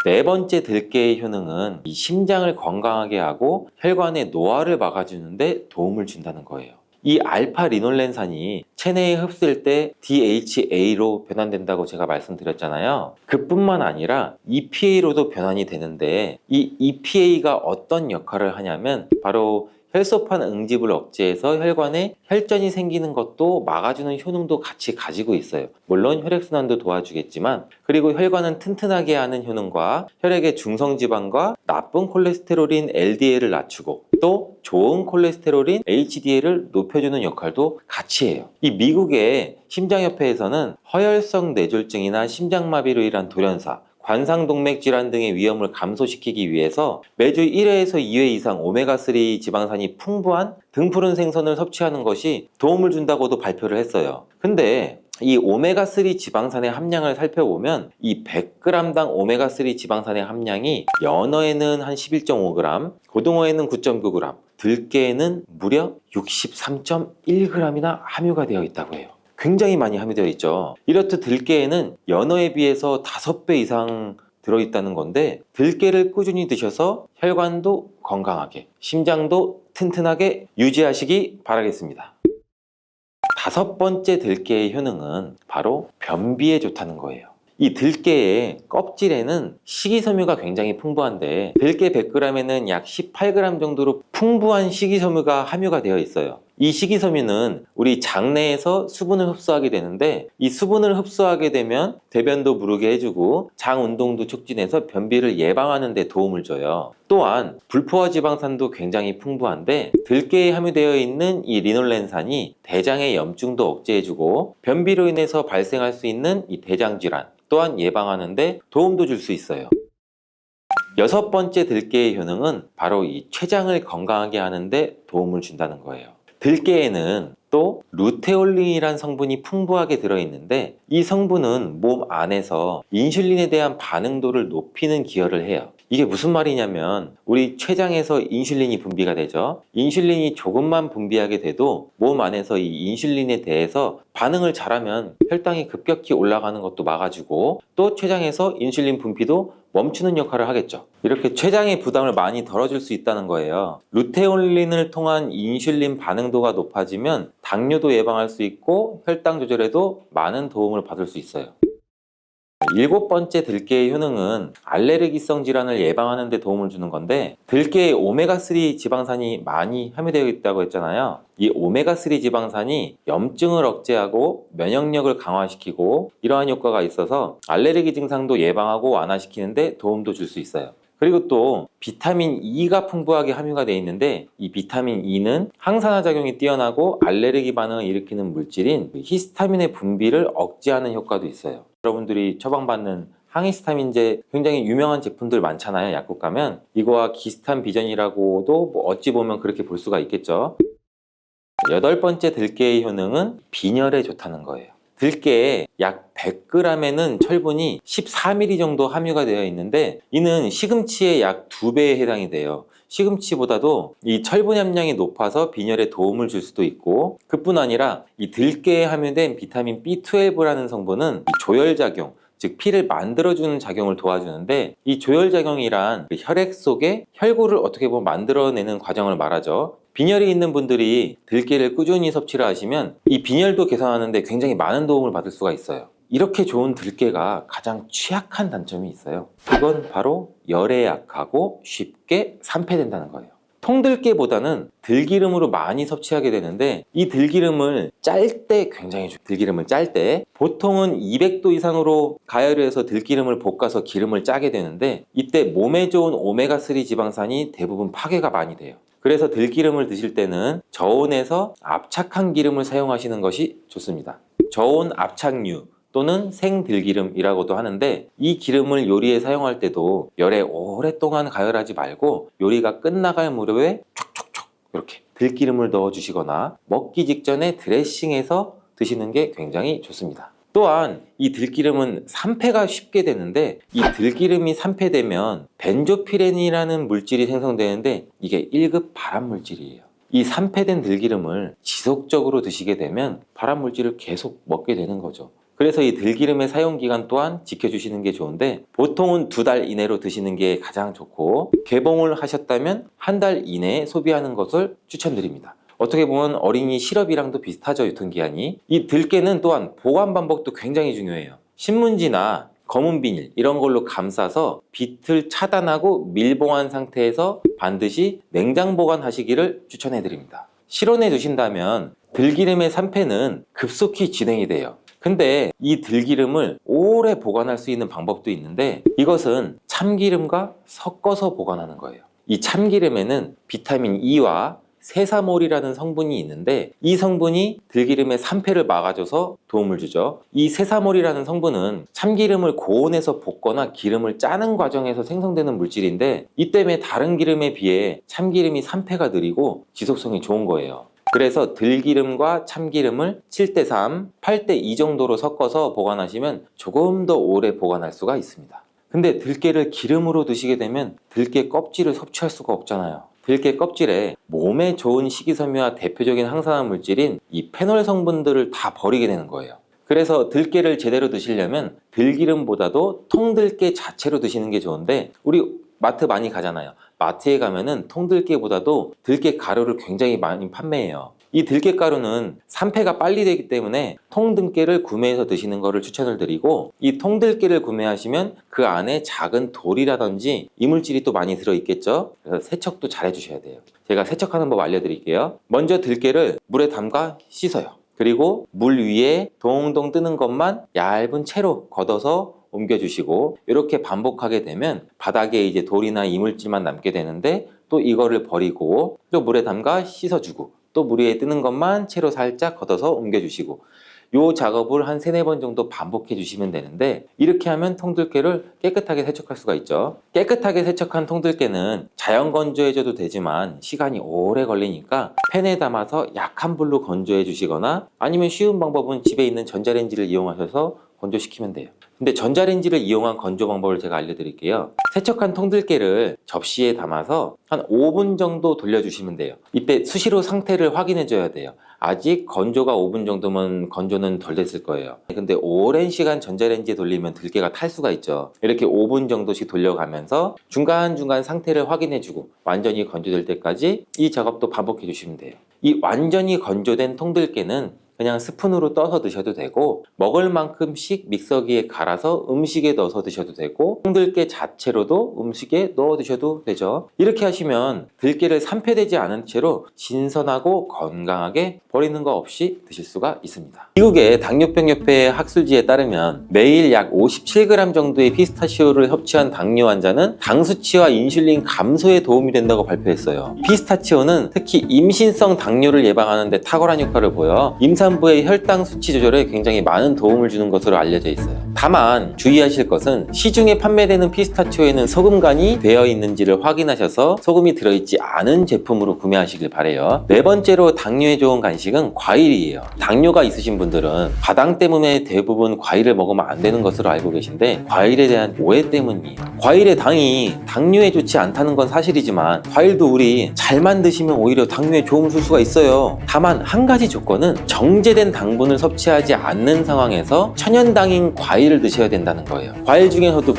B: 네 번째 들깨의 효능은 이 심장을 건강하게 하고 혈관의 노화를 막아주는데 도움을 준다는 거예요. 이 알파 리놀렌산이 체내에 흡수될 때 DHA로 변환된다고 제가 말씀드렸잖아요. 그뿐만 아니라 EPA로도 변환이 되는데, 이 EPA가 어떤 역할을 하냐면 바로 혈소판 응집을 억제해서 혈관에 혈전이 생기는 것도 막아주는 효능도 같이 가지고 있어요. 물론 혈액순환도 도와주겠지만, 그리고 혈관은 튼튼하게 하는 효능과 혈액의 중성지방과 나쁜 콜레스테롤인 LDL을 낮추고 또 좋은 콜레스테롤인 HDL을 높여주는 역할도 같이 해요. 이 미국의 심장협회에서는 허혈성 뇌졸중이나 심장마비로 인한 돌연사, 관상동맥 질환 등의 위험을 감소시키기 위해서 매주 1회에서 2회 이상 오메가3 지방산이 풍부한 등푸른 생선을 섭취하는 것이 도움을 준다고도 발표를 했어요. 근데 이 오메가3 지방산의 함량을 살펴보면 이 100g당 오메가3 지방산의 함량이 연어에는 한 11.5g, 고등어에는 9.9g, 들깨에는 무려 63.1g이나 함유가 되어 있다고 해요. 굉장히 많이 함유되어 있죠. 이렇듯 들깨에는 연어에 비해서 5배 이상 들어있다는 건데, 들깨를 꾸준히 드셔서 혈관도 건강하게, 심장도 튼튼하게 유지하시기 바라겠습니다. 다섯 번째 들깨의 효능은 바로 변비에 좋다는 거예요. 이 들깨의 껍질에는 식이섬유가 굉장히 풍부한데 들깨 100g에는 약 18g 정도로 풍부한 식이섬유가 함유가 되어 있어요. 이 식이섬유는 우리 장내에서 수분을 흡수하게 되는데 이 수분을 흡수하게 되면 대변도 무르게 해주고 장 운동도 촉진해서 변비를 예방하는 데 도움을 줘요. 또한 불포화 지방산도 굉장히 풍부한데 들깨에 함유되어 있는 이 리놀렌산이 대장의 염증도 억제해주고 변비로 인해서 발생할 수 있는 이 대장질환 또한 예방하는 데 도움도 줄 수 있어요. 여섯 번째 들깨의 효능은 바로 이 췌장을 건강하게 하는데 도움을 준다는 거예요. 들깨에는 또 루테올린이란 성분이 풍부하게 들어있는데 이 성분은 몸 안에서 인슐린에 대한 반응도를 높이는 기여를 해요. 이게 무슨 말이냐면 우리 췌장에서 인슐린이 분비가 되죠. 인슐린이 조금만 분비하게 돼도 몸 안에서 이 인슐린에 대해서 반응을 잘하면 혈당이 급격히 올라가는 것도 막아주고 또 췌장에서 인슐린 분비도 멈추는 역할을 하겠죠. 이렇게 췌장의 부담을 많이 덜어줄 수 있다는 거예요. 루테올린을 통한 인슐린 반응도가 높아지면 당뇨도 예방할 수 있고 혈당 조절에도 많은 도움을 받을 수 있어요. 일곱 번째 들깨의 효능은 알레르기성 질환을 예방하는 데 도움을 주는 건데 들깨에 오메가3 지방산이 많이 함유되어 있다고 했잖아요. 이 오메가3 지방산이 염증을 억제하고 면역력을 강화시키고 이러한 효과가 있어서 알레르기 증상도 예방하고 완화시키는 데 도움도 줄 수 있어요. 그리고 또 비타민 E가 풍부하게 함유가 되어 있는데 이 비타민 E는 항산화 작용이 뛰어나고 알레르기 반응을 일으키는 물질인 히스타민의 분비를 억제하는 효과도 있어요. 여러분들이 처방받는 항히스타민제 굉장히 유명한 제품들 많잖아요. 약국 가면 이거와 비슷한 비전이라고도 뭐 어찌 보면 그렇게 볼 수가 있겠죠. 여덟 번째 들깨의 효능은 빈혈에 좋다는 거예요. 들깨에 약 100g에는 철분이 14mg 정도 함유가 되어 있는데 이는 시금치의 약 2배에 해당이 돼요. 시금치보다도 이 철분 함량이 높아서 빈혈에 도움을 줄 수도 있고 그뿐 아니라 이 들깨에 함유된 비타민 B12라는 성분은 조혈작용, 즉 피를 만들어주는 작용을 도와주는데 이 조혈작용이란 그 혈액 속에 혈구를 어떻게 보면 만들어내는 과정을 말하죠. 빈혈이 있는 분들이 들깨를 꾸준히 섭취를 하시면 이 빈혈도 개선하는데 굉장히 많은 도움을 받을 수가 있어요. 이렇게 좋은 들깨가 가장 취약한 단점이 있어요. 그건 바로 열에 약하고 쉽게 산패된다는 거예요. 통들깨보다는 들기름으로 많이 섭취하게 되는데 이 들기름을 짤 때 굉장히 좋아요. 들기름을 짤 때 보통은 200도 이상으로 가열을 해서 들기름을 볶아서 기름을 짜게 되는데 이때 몸에 좋은 오메가3 지방산이 대부분 파괴가 많이 돼요. 그래서 들기름을 드실 때는 저온에서 압착한 기름을 사용하시는 것이 좋습니다. 저온 압착유 또는 생들기름이라고도 하는데 이 기름을 요리에 사용할 때도 열에 오랫동안 가열하지 말고 요리가 끝나갈 무렵에 촉촉촉 이렇게 들기름을 넣어 주시거나 먹기 직전에 드레싱해서 드시는 게 굉장히 좋습니다. 또한 이 들기름은 산패가 쉽게 되는데 이 들기름이 산패되면 벤조피렌이라는 물질이 생성되는데 이게 1급 발암 물질이에요. 이 산패된 들기름을 지속적으로 드시게 되면 발암 물질을 계속 먹게 되는 거죠. 그래서 이 들기름의 사용기간 또한 지켜주시는 게 좋은데 보통은 2달 이내로 드시는 게 가장 좋고 개봉을 하셨다면 1달 이내에 소비하는 것을 추천드립니다. 어떻게 보면 어린이 시럽이랑도 비슷하죠, 유통기한이. 이 들깨는 또한 보관 방법도 굉장히 중요해요. 신문지나 검은 비닐 이런 걸로 감싸서 빛을 차단하고 밀봉한 상태에서 반드시 냉장 보관하시기를 추천해 드립니다. 실온에 두신다면 들기름의 산패는 급속히 진행이 돼요. 근데 이 들기름을 오래 보관할 수 있는 방법도 있는데 이것은 참기름과 섞어서 보관하는 거예요. 이 참기름에는 비타민 E와 세사몰이라는 성분이 있는데 이 성분이 들기름의 산패를 막아줘서 도움을 주죠. 이 세사몰이라는 성분은 참기름을 고온에서 볶거나 기름을 짜는 과정에서 생성되는 물질인데 이 때문에 다른 기름에 비해 참기름이 산패가 느리고 지속성이 좋은 거예요. 그래서 들기름과 참기름을 7:3, 8:2 정도로 섞어서 보관하시면 조금 더 오래 보관할 수가 있습니다. 근데 들깨를 기름으로 드시게 되면 들깨 껍질을 섭취할 수가 없잖아요. 들깨 껍질에 몸에 좋은 식이섬유와 대표적인 항산화 물질인 이 페놀 성분들을 다 버리게 되는 거예요. 그래서 들깨를 제대로 드시려면 들기름보다도 통들깨 자체로 드시는 게 좋은데 우리 마트 많이 가잖아요. 마트에 가면은 통들깨보다도 들깨 가루를 굉장히 많이 판매해요. 이 들깨가루는 산패가 빨리 되기 때문에 통들깨를 구매해서 드시는 것을 추천을 드리고, 이 통들깨를 구매하시면 그 안에 작은 돌이라든지 이물질이 또 많이 들어있겠죠. 그래서 세척도 잘 해주셔야 돼요. 제가 세척하는 법 알려드릴게요. 먼저 들깨를 물에 담가 씻어요. 그리고 물 위에 동동 뜨는 것만 얇은 채로 걷어서 옮겨주시고, 이렇게 반복하게 되면 바닥에 이제 돌이나 이물질만 남게 되는데, 또 이거를 버리고 또 물에 담가 씻어주고, 또 물 위에 뜨는 것만 채로 살짝 걷어서 옮겨주시고, 이 작업을 한 3-4번 정도 반복해 주시면 되는데, 이렇게 하면 통들깨를 깨끗하게 세척할 수가 있죠. 깨끗하게 세척한 통들깨는 자연 건조해줘도 되지만 시간이 오래 걸리니까 팬에 담아서 약한 불로 건조해 주시거나, 아니면 쉬운 방법은 집에 있는 전자레인지를 이용하셔서 건조시키면 돼요. 근데 전자레인지를 이용한 건조 방법을 제가 알려드릴게요. 세척한 통들깨를 접시에 담아서 한 5분 정도 돌려주시면 돼요. 이때 수시로 상태를 확인해 줘야 돼요. 아직 건조가 5분 정도면 건조는 덜 됐을 거예요. 근데 오랜 시간 전자레인지에 돌리면 들깨가 탈 수가 있죠. 이렇게 5분 정도씩 돌려가면서 중간중간 상태를 확인해 주고 완전히 건조될 때까지 이 작업도 반복해 주시면 돼요. 이 완전히 건조된 통들깨는 그냥 스푼으로 떠서 드셔도 되고, 먹을 만큼씩 믹서기에 갈아서 음식에 넣어서 드셔도 되고, 통들깨 자체로도 음식에 넣어 드셔도 되죠. 이렇게 하시면 들깨를 산패되지 않은 채로 신선하고 건강하게 버리는 거 없이 드실 수가 있습니다. 미국의 당뇨병협회 학술지에 따르면 매일 약 57g 정도의 피스타치오를 섭취한 당뇨 환자는 당 수치와 인슐린 감소에 도움이 된다고 발표했어요. 피스타치오는 특히 임신성 당뇨를 예방하는 데 탁월한 효과를 보여 임산부의 혈당 수치 조절에 굉장히 많은 도움을 주는 것으로 알려져 있어요. 다만 주의하실 것은 시중에 판매되는 피스타치오에는 소금간이 되어 있는지를 확인하셔서 소금이 들어있지 않은 제품으로 구매하시길 바래요. 4번째로 당뇨에 좋은 간식은 과일이에요. 당뇨가 있으신 분들은 과당 때문에 대부분 과일을 먹으면 안 되는 것으로 알고 계신데, 과일에 대한 오해 때문이에요. 과일의 당이 당뇨에 좋지 않다는 건 사실이지만 과일도 우리 잘만 드시면 오히려 당뇨에 도움을 줄 수가 있어요. 다만 한 가지 조건은 정제된 당분을 섭취하지 않는 상황에서 천연당인 과일을 드셔야 된다는 거예요. 과일 중에서도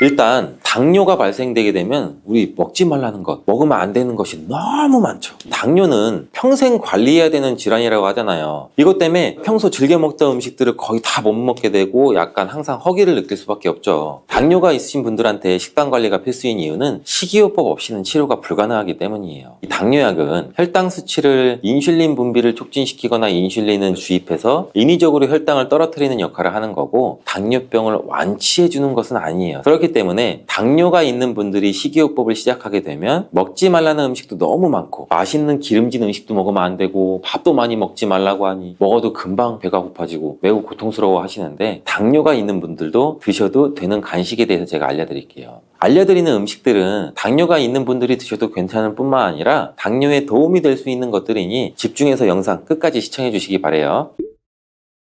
B: 일단 당뇨가 발생되게 되면 우리 먹지 말라는 것, 먹으면 안 되는 것이 너무 많죠. 당뇨는 평생 관리해야 되는 질환이라고 하잖아요. 이것 때문에 평소 즐겨 먹던 음식들을 거의 다 못 먹게 되고 약간 항상 허기를 느낄 수밖에 없죠. 당뇨가 있으신 분들한테 식단 관리가 필수인 이유는 식이요법 없이는 치료가 불가능하기 때문이에요. 이 당뇨약은 혈당 수치를 인슐린 분비를 촉진시키거나 인슐린을 주입해서 인위적으로 혈당을 떨어뜨리는 역할을 하는 거고, 당뇨병을 완치해 주는 것은 아니에요. 그렇기 때문에 당뇨가 있는 분들이 식이요법을 시작하게 되면 먹지 말라는 음식도 너무 많고, 맛있는 기름진 음식도 먹으면 안 되고, 밥도 많이 먹지 말라고 하니 먹어도 금방 배가 고파지고 매우 고통스러워 하시는데, 당뇨가 있는 분들도 드셔도 되는 간식에 대해서 제가 알려드릴게요. 알려드리는 음식들은 당뇨가 있는 분들이 드셔도 괜찮을 뿐만 아니라 당뇨에 도움이 될 수 있는 것들이니 집중해서 영상 끝까지 시청해 주시기 바래요.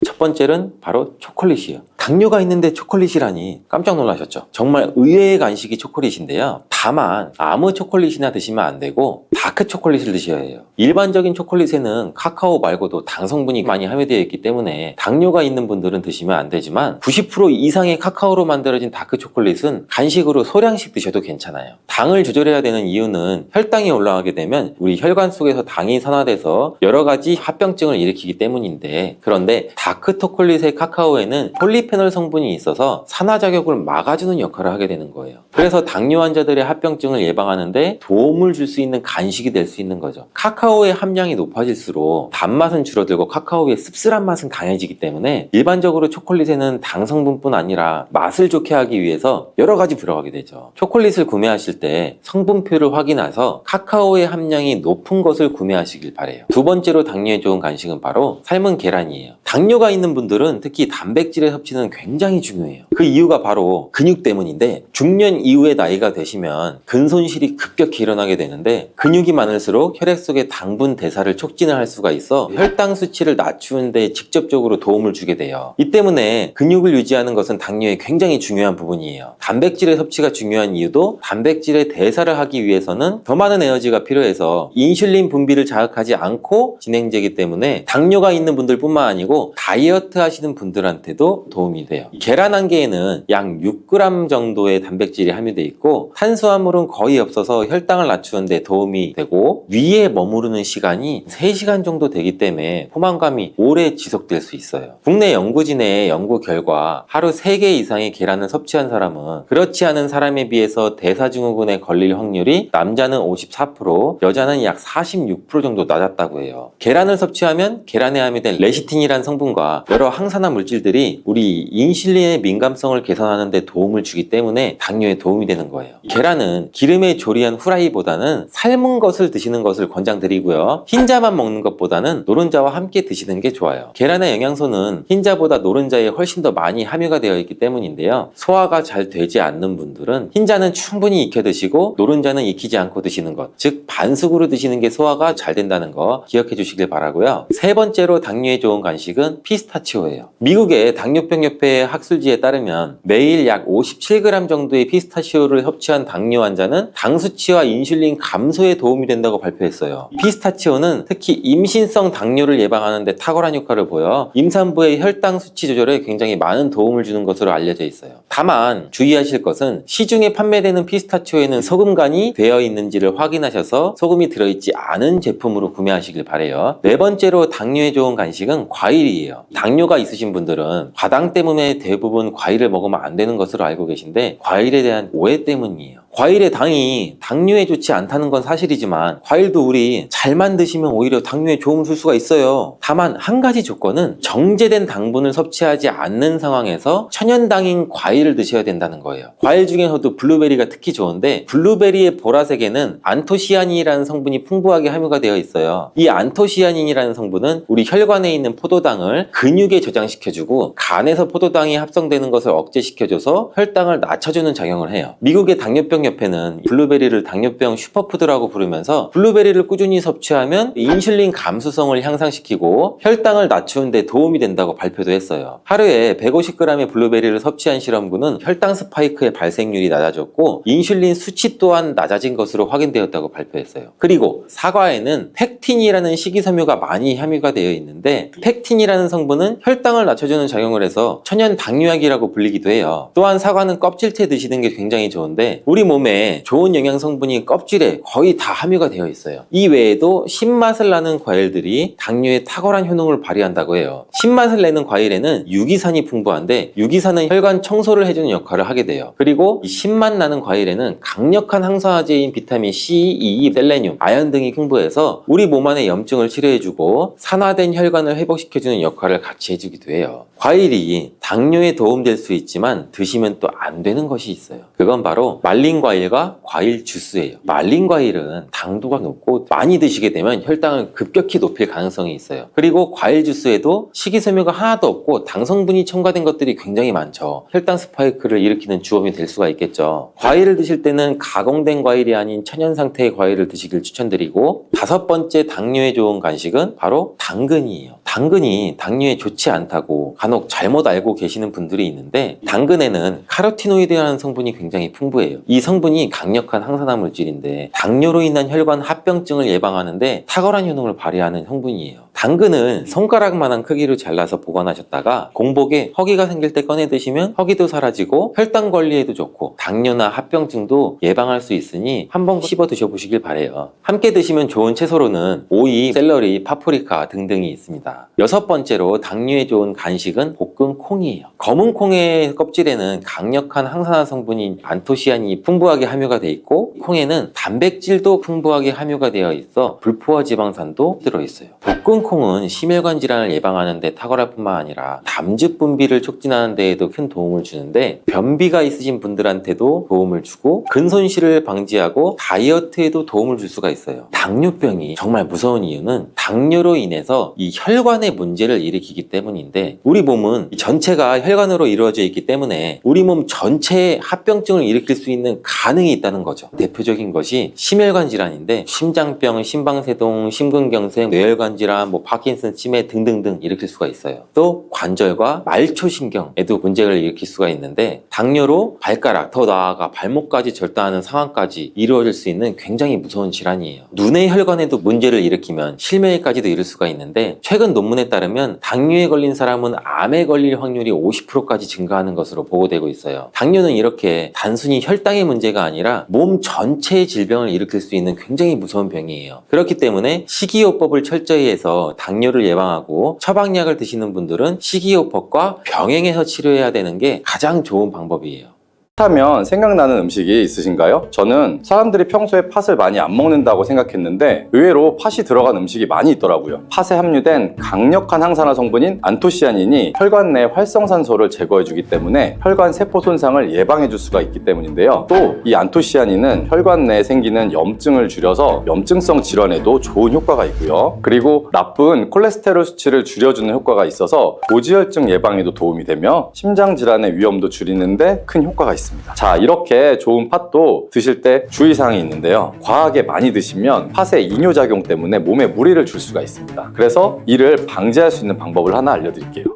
B: 첫 번째는 바로 초콜릿이에요. 당뇨가 있는데 초콜릿이라니 깜짝 놀라셨죠? 정말 의외의 간식이 초콜릿인데요. 다만 아무 초콜릿이나 드시면 안 되고 다크 초콜릿을 드셔야 해요. 일반적인 초콜릿에는 카카오 말고도 당 성분이 많이 함유되어 있기 때문에 당뇨가 있는 분들은 드시면 안 되지만 90% 이상의 카카오로 만들어진 다크 초콜릿은 간식으로 소량씩 드셔도 괜찮아요. 당을 조절해야 되는 이유는 혈당이 올라가게 되면 우리 혈관 속에서 당이 산화돼서 여러 가지 합병증을 일으키기 때문인데, 그런데 다크 초콜릿의 카카오에는 폴리페놀 성분이 있어서 산화작용을 막아주는 역할을 하게 되는 거예요. 그래서 당뇨 환자들의 합병증을 예방하는데 도움을 줄 수 있는 간식이 될 수 있는 거죠. 카카오의 함량이 높아질수록 단맛은 줄어들고 카카오의 씁쓸한 맛은 강해지기 때문에 일반적으로 초콜릿에는 당 성분뿐 아니라 맛을 좋게 하기 위해서 여러 가지 들어가게 되죠. 초콜릿을 구매하실 때 성분표를 확인해서 카카오의 함량이 높은 것을 구매하시길 바래요. 두 번째로 당뇨에 좋은 간식은 바로 삶은 계란이에요. 당뇨가 있는 분들은 특히 단백질의 섭취는 굉장히 중요해요. 그 이유가 바로 근육 때문인데, 중년 이후에 나이가 되시면 근손실이 급격히 일어나게 되는데, 근육이 많을수록 혈액 속의 당분 대사를 촉진을 할 수가 있어 혈당 수치를 낮추는 데 직접적으로 도움을 주게 돼요. 이 때문에 근육을 유지하는 것은 당뇨에 굉장히 중요한 부분이에요. 단백질의 섭취가 중요한 이유도 단백질의 대사를 하기 위해서는 더 많은 에너지가 필요해서 인슐린 분비를 자극하지 않고 진행되기 때문에 당뇨가 있는 분들뿐만 아니고 다이어트 하시는 분들한테도 도움이 도움이 돼요. 계란 한 개에는 약 6g 정도의 단백질이 함유되어 있고 탄수화물은 거의 없어서 혈당을 낮추는 데 도움이 되고 위에 머무르는 시간이 3시간 정도 되기 때문에 포만감이 오래 지속될 수 있어요. 국내 연구진의 연구 결과 하루 3개 이상의 계란을 섭취한 사람은 그렇지 않은 사람에 비해서 대사증후군에 걸릴 확률이 남자는 54%, 여자는 약 46% 정도 낮았다고 해요. 계란을 섭취하면 계란에 함유된 레시틴이라는 성분과 여러 항산화 물질들이 우리 인슐린의 민감성을 개선하는 데 도움을 주기 때문에 당뇨에 도움이 되는 거예요. 계란은 기름에 조리한 후라이보다는 삶은 것을 드시는 것을 권장드리고요. 흰자만 먹는 것보다는 노른자와 함께 드시는 게 좋아요. 계란의 영양소는 흰자보다 노른자에 훨씬 더 많이 함유가 되어 있기 때문인데요. 소화가 잘 되지 않는 분들은 흰자는 충분히 익혀 드시고 노른자는 익히지 않고 드시는 것, 즉 반숙으로 드시는 게 소화가 잘 된다는 거 기억해 주시길 바라고요. 세 번째로 당뇨에 좋은 간식은 피스타치오예요. 미국의 당뇨병협회 학술지에 따르면 매일 약 57g 정도의 피스타치오를 섭취한 당뇨 환자는 당 수치와 인슐린 감소에 도움이 된다고 발표했어요. 피스타치오는 특히 임신성 당뇨를 예방하는 데 탁월한 효과를 보여 임산부의 혈당 수치 조절에 굉장히 많은 도움을 주는 것으로 알려져 있어요. 다만 주의하실 것은 시중에 판매되는 피스타치오에는 소금간이 되어 있는지를 확인하셔서 소금이 들어있지 않은 제품으로 구매하시길 바래요. 네 번째로 당뇨에 좋은 간식은 과일이에요. 당뇨가 있으신 분들은 과당 때문에 대부분 과일을 먹으면 안 되는 것으로 알고 계신데 과일에 대한 오해 때문이에요. 과일의 당이 당뇨에 좋지 않다는 건 사실이지만 과일도 우리 잘만 드시면 오히려 당뇨에 도움을 줄 수가 있어요. 다만 한 가지 조건은 정제된 당분을 섭취하지 않는 상황에서 천연당인 과일을 드셔야 된다는 거예요. 과일 중에서도 블루베리가 특히 좋은데 블루베리의 보라색에는 안토시아닌이라는 성분이 풍부하게 함유가 되어 있어요. 이 안토시아닌이라는 성분은 우리 혈관에 있는 포도당을 근육에 저장시켜주고 간에서 포도당이 합성되는 것을 억제시켜줘서 혈당을 낮춰주는 작용을 해요. 미국의 당뇨병협회는 블루베리를 당뇨병 슈퍼푸드라고 부르면서 블루베리를 꾸준히 섭취하면 인슐린 감수성을 향상시키고 혈당을 낮추는 데 도움이 된다고 발표도 했어요. 하루에 150g의 블루베리를 섭취한 실험군은 혈당 스파이크의 발생률이 낮아졌고 인슐린 수치 또한 낮아진 것으로 확인되었다고 발표했어요. 그리고 사과에는 펙틴이라는 식이섬유가 많이 함유가 되어 있는데 펙틴이라는 성분은 혈당을 낮춰주는 작용을 해서 천연 당뇨약이라고 불리기도 해요. 또한 사과는 껍질째 드시는 게 굉장히 좋은데 우리 몸에 좋은 영양 성분이 껍질에 거의 다 함유가 되어 있어요. 이 외에도 신맛을 나는 과일들이 당뇨에 탁월한 효능을 발휘한다고 해요. 신맛을 내는 과일에는 유기산이 풍부한데 유기산은 혈관 청소를 해주는 역할을 하게 돼요. 그리고 이 신맛 나는 과일에는 강력한 항산화제인 비타민 C, E, 셀레늄, 아연 등이 풍부해서 우리 몸 안의 염증을 치료해주고 산화된 혈관을 회복시켜주는 역할을 같이 해주기도 해요. 과일이 당뇨에 도움될 수 있지만 드시면 또 안 되는 것이 있어요. 그건 바로 말린 과일과 과일 주스예요. 말린 과일은 당도가 높고 많이 드시게 되면 혈당을 급격히 높일 가능성이 있어요. 그리고 과일 주스에도 식이섬유가 하나도 없고 당 성분이 첨가된 것들이 굉장히 많죠. 혈당 스파이크를 일으키는 주범이 될 수가 있겠죠. 과일을 드실 때는 가공된 과일이 아닌 천연 상태의 과일을 드시길 추천드리고 다섯 번째 당뇨에 좋은 간식은 바로 당근이에요. 당근이 당뇨에 좋지 않다고 간혹 잘못 알고 계시는 분들이 있는데 당근에는 카로티노이드라는 성분이 굉장히 풍부해요. 이 성분이 강력한 항산화 물질인데 당뇨로 인한 혈관 합병증을 예방하는데 탁월한 효능을 발휘하는 성분이에요. 당근을 손가락만한 크기로 잘라서 보관하셨다가 공복에 허기가 생길 때 꺼내 드시면 허기도 사라지고 혈당 관리에도 좋고 당뇨나 합병증도 예방할 수 있으니 한번 씹어 드셔보시길 바래요. 함께 드시면 좋은 채소로는 오이, 샐러리, 파프리카 등등이 있습니다. 여섯 번째로 당뇨에 좋은 간식은 볶은 콩이에요. 검은 콩의 껍질에는 강력한 항산화 성분인 안토시아닌이 풍부하게 함유가 되어 있고 콩에는 단백질도 풍부하게 함유가 되어 있어 불포화 지방산도 들어있어요. 볶은 콩은 심혈관 질환을 예방하는 데 탁월할 뿐만 아니라 담즙 분비를 촉진하는 데에도 큰 도움을 주는데 변비가 있으신 분들한테도 도움을 주고 근손실을 방지하고 다이어트에도 도움을 줄 수가 있어요. 당뇨병이 정말 무서운 이유는 당뇨로 인해서 이 혈관의 문제를 일으키기 때문인데 우리 몸은 전체가 혈관으로 이루어져 있기 때문에 우리 몸 전체에 합병증을 일으킬 수 있는 가능이 있다는 거죠. 대표적인 것이 심혈관 질환인데 심장병, 심방세동, 심근경색, 뇌혈관 질환, 파킨슨 치매 등등등 일으킬 수가 있어요. 또 관절과 말초신경에도 문제를 일으킬 수가 있는데 당뇨로 발가락, 더 나아가 발목까지 절단하는 상황까지 이루어질 수 있는 굉장히 무서운 질환이에요. 눈의 혈관에도 문제를 일으키면 실명에까지도 이를 수가 있는데 최근 논문에 따르면 당뇨에 걸린 사람은 암에 걸릴 확률이 50%까지 증가하는 것으로 보고되고 있어요. 당뇨는 이렇게 단순히 혈당의 문제가 아니라 몸 전체의 질병을 일으킬 수 있는 굉장히 무서운 병이에요. 그렇기 때문에 식이요법을 철저히 해서 당뇨를 예방하고 처방약을 드시는 분들은 식이요법과 병행해서 치료해야 되는 게 가장 좋은 방법이에요.
A: 하면 생각나는 음식이 있으신가요? 저는 사람들이 평소에 팥을 많이 안 먹는다고 생각했는데 의외로 팥이 들어간 음식이 많이 있더라고요. 팥에 함유된 강력한 항산화 성분인 안토시아닌이 혈관 내 활성산소를 제거해주기 때문에 혈관 세포 손상을 예방해줄 수가 있기 때문인데요. 또 이 안토시아닌은 혈관 내에 생기는 염증을 줄여서 염증성 질환에도 좋은 효과가 있고요. 그리고 나쁜 콜레스테롤 수치를 줄여주는 효과가 있어서 고지혈증 예방에도 도움이 되며 심장 질환의 위험도 줄이는데 큰 효과가 있습니다. 자, 이렇게 좋은 팥도 드실 때 주의사항이 있는데요. 과하게 많이 드시면 팥의 이뇨작용 때문에 몸에 무리를 줄 수가 있습니다. 그래서 이를 방지할 수 있는 방법을 하나 알려드릴게요.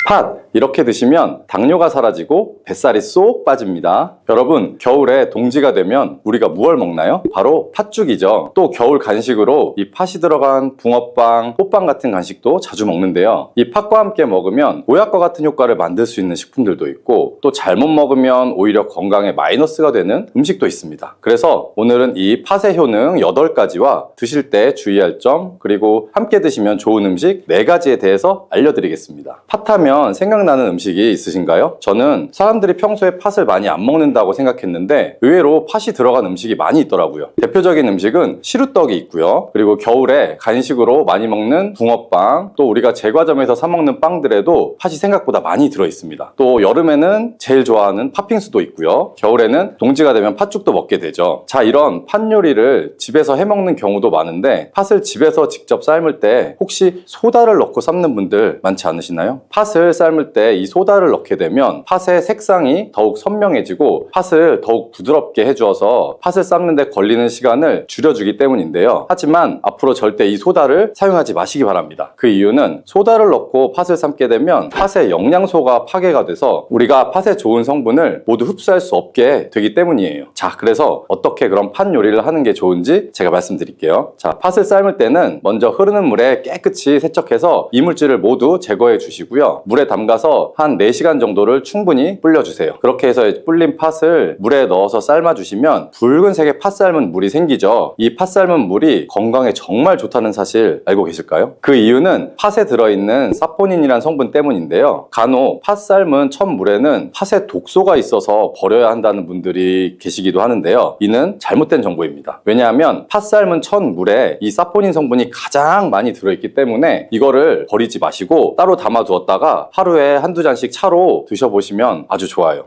A: 팥 이렇게 드시면 당뇨가 사라지고 뱃살이 쏙 빠집니다. 여러분, 겨울에 동지가 되면 우리가 무얼 먹나요? 바로 팥죽이죠. 또 겨울 간식으로 이 팥이 들어간 붕어빵, 호빵 같은 간식도 자주 먹는데요. 이 팥과 함께 먹으면 보약과 같은 효과를 만들 수 있는 식품들도 있고 또 잘못 먹으면 오히려 건강에 마이너스가 되는 음식도 있습니다. 그래서 오늘은 이 팥의 효능 8가지와 드실 때 주의할 점, 그리고 함께 드시면 좋은 음식 4가지에 대해서 알려드리겠습니다. 팥하면 생각나는 음식이 있으신가요? 저는 사람들이 평소에 팥을 많이 안 먹는다고 생각했는데 의외로 팥이 들어간 음식이 많이 있더라고요. 대표적인 음식은 시루떡이 있고요. 그리고 겨울에 간식으로 많이 먹는 붕어빵, 또 우리가 제과점에서 사 먹는 빵들에도 팥이 생각보다 많이 들어있습니다. 또 여름에는 제일 좋아하는 팥빙수도 있고요. 겨울에는 동지가 되면 팥죽도 먹게 되죠. 자, 이런 팥 요리를 집에서 해 먹는 경우도 많은데 팥을 집에서 직접 삶을 때 혹시 소다를 넣고 삶는 분들 많지 않으시나요? 팥을 삶을 때 이 소다를 넣게 되면 팥의 색상이 더욱 선명해지고 팥을 더욱 부드럽게 해주어서 팥을 삶는 데 걸리는 시간을 줄여주기 때문인데요. 하지만 앞으로 절대 이 소다를 사용하지 마시기 바랍니다. 그 이유는 소다를 넣고 팥을 삶게 되면 팥의 영양소가 파괴가 돼서 우리가 팥의 좋은 성분을 모두 흡수할 수 없게 되기 때문이에요. 자, 그래서 어떻게 그런 팥 요리를 하는 게 좋은지 제가 말씀드릴게요. 자, 팥을 삶을 때는 먼저 흐르는 물에 깨끗이 세척해서 이물질을 모두 제거해 주시고요. 물에 담가서 한 4시간 정도를 충분히 불려주세요. 그렇게 해서 불린 팥을 물에 넣어서 삶아주시면 붉은색의 팥 삶은 물이 생기죠. 이 팥 삶은 물이 건강에 정말 좋다는 사실 알고 계실까요? 그 이유는 팥에 들어있는 사포닌이란 성분 때문인데요. 간혹 팥 삶은 첫 물에는 팥에 독소가 있어서 버려야 한다는 분들이 계시기도 하는데요. 이는 잘못된 정보입니다. 왜냐하면 팥 삶은 첫 물에 이 사포닌 성분이 가장 많이 들어있기 때문에 이거를 버리지 마시고 따로 담아두었다가 하루에 한두 잔씩 차로 드셔보시면 아주 좋아요.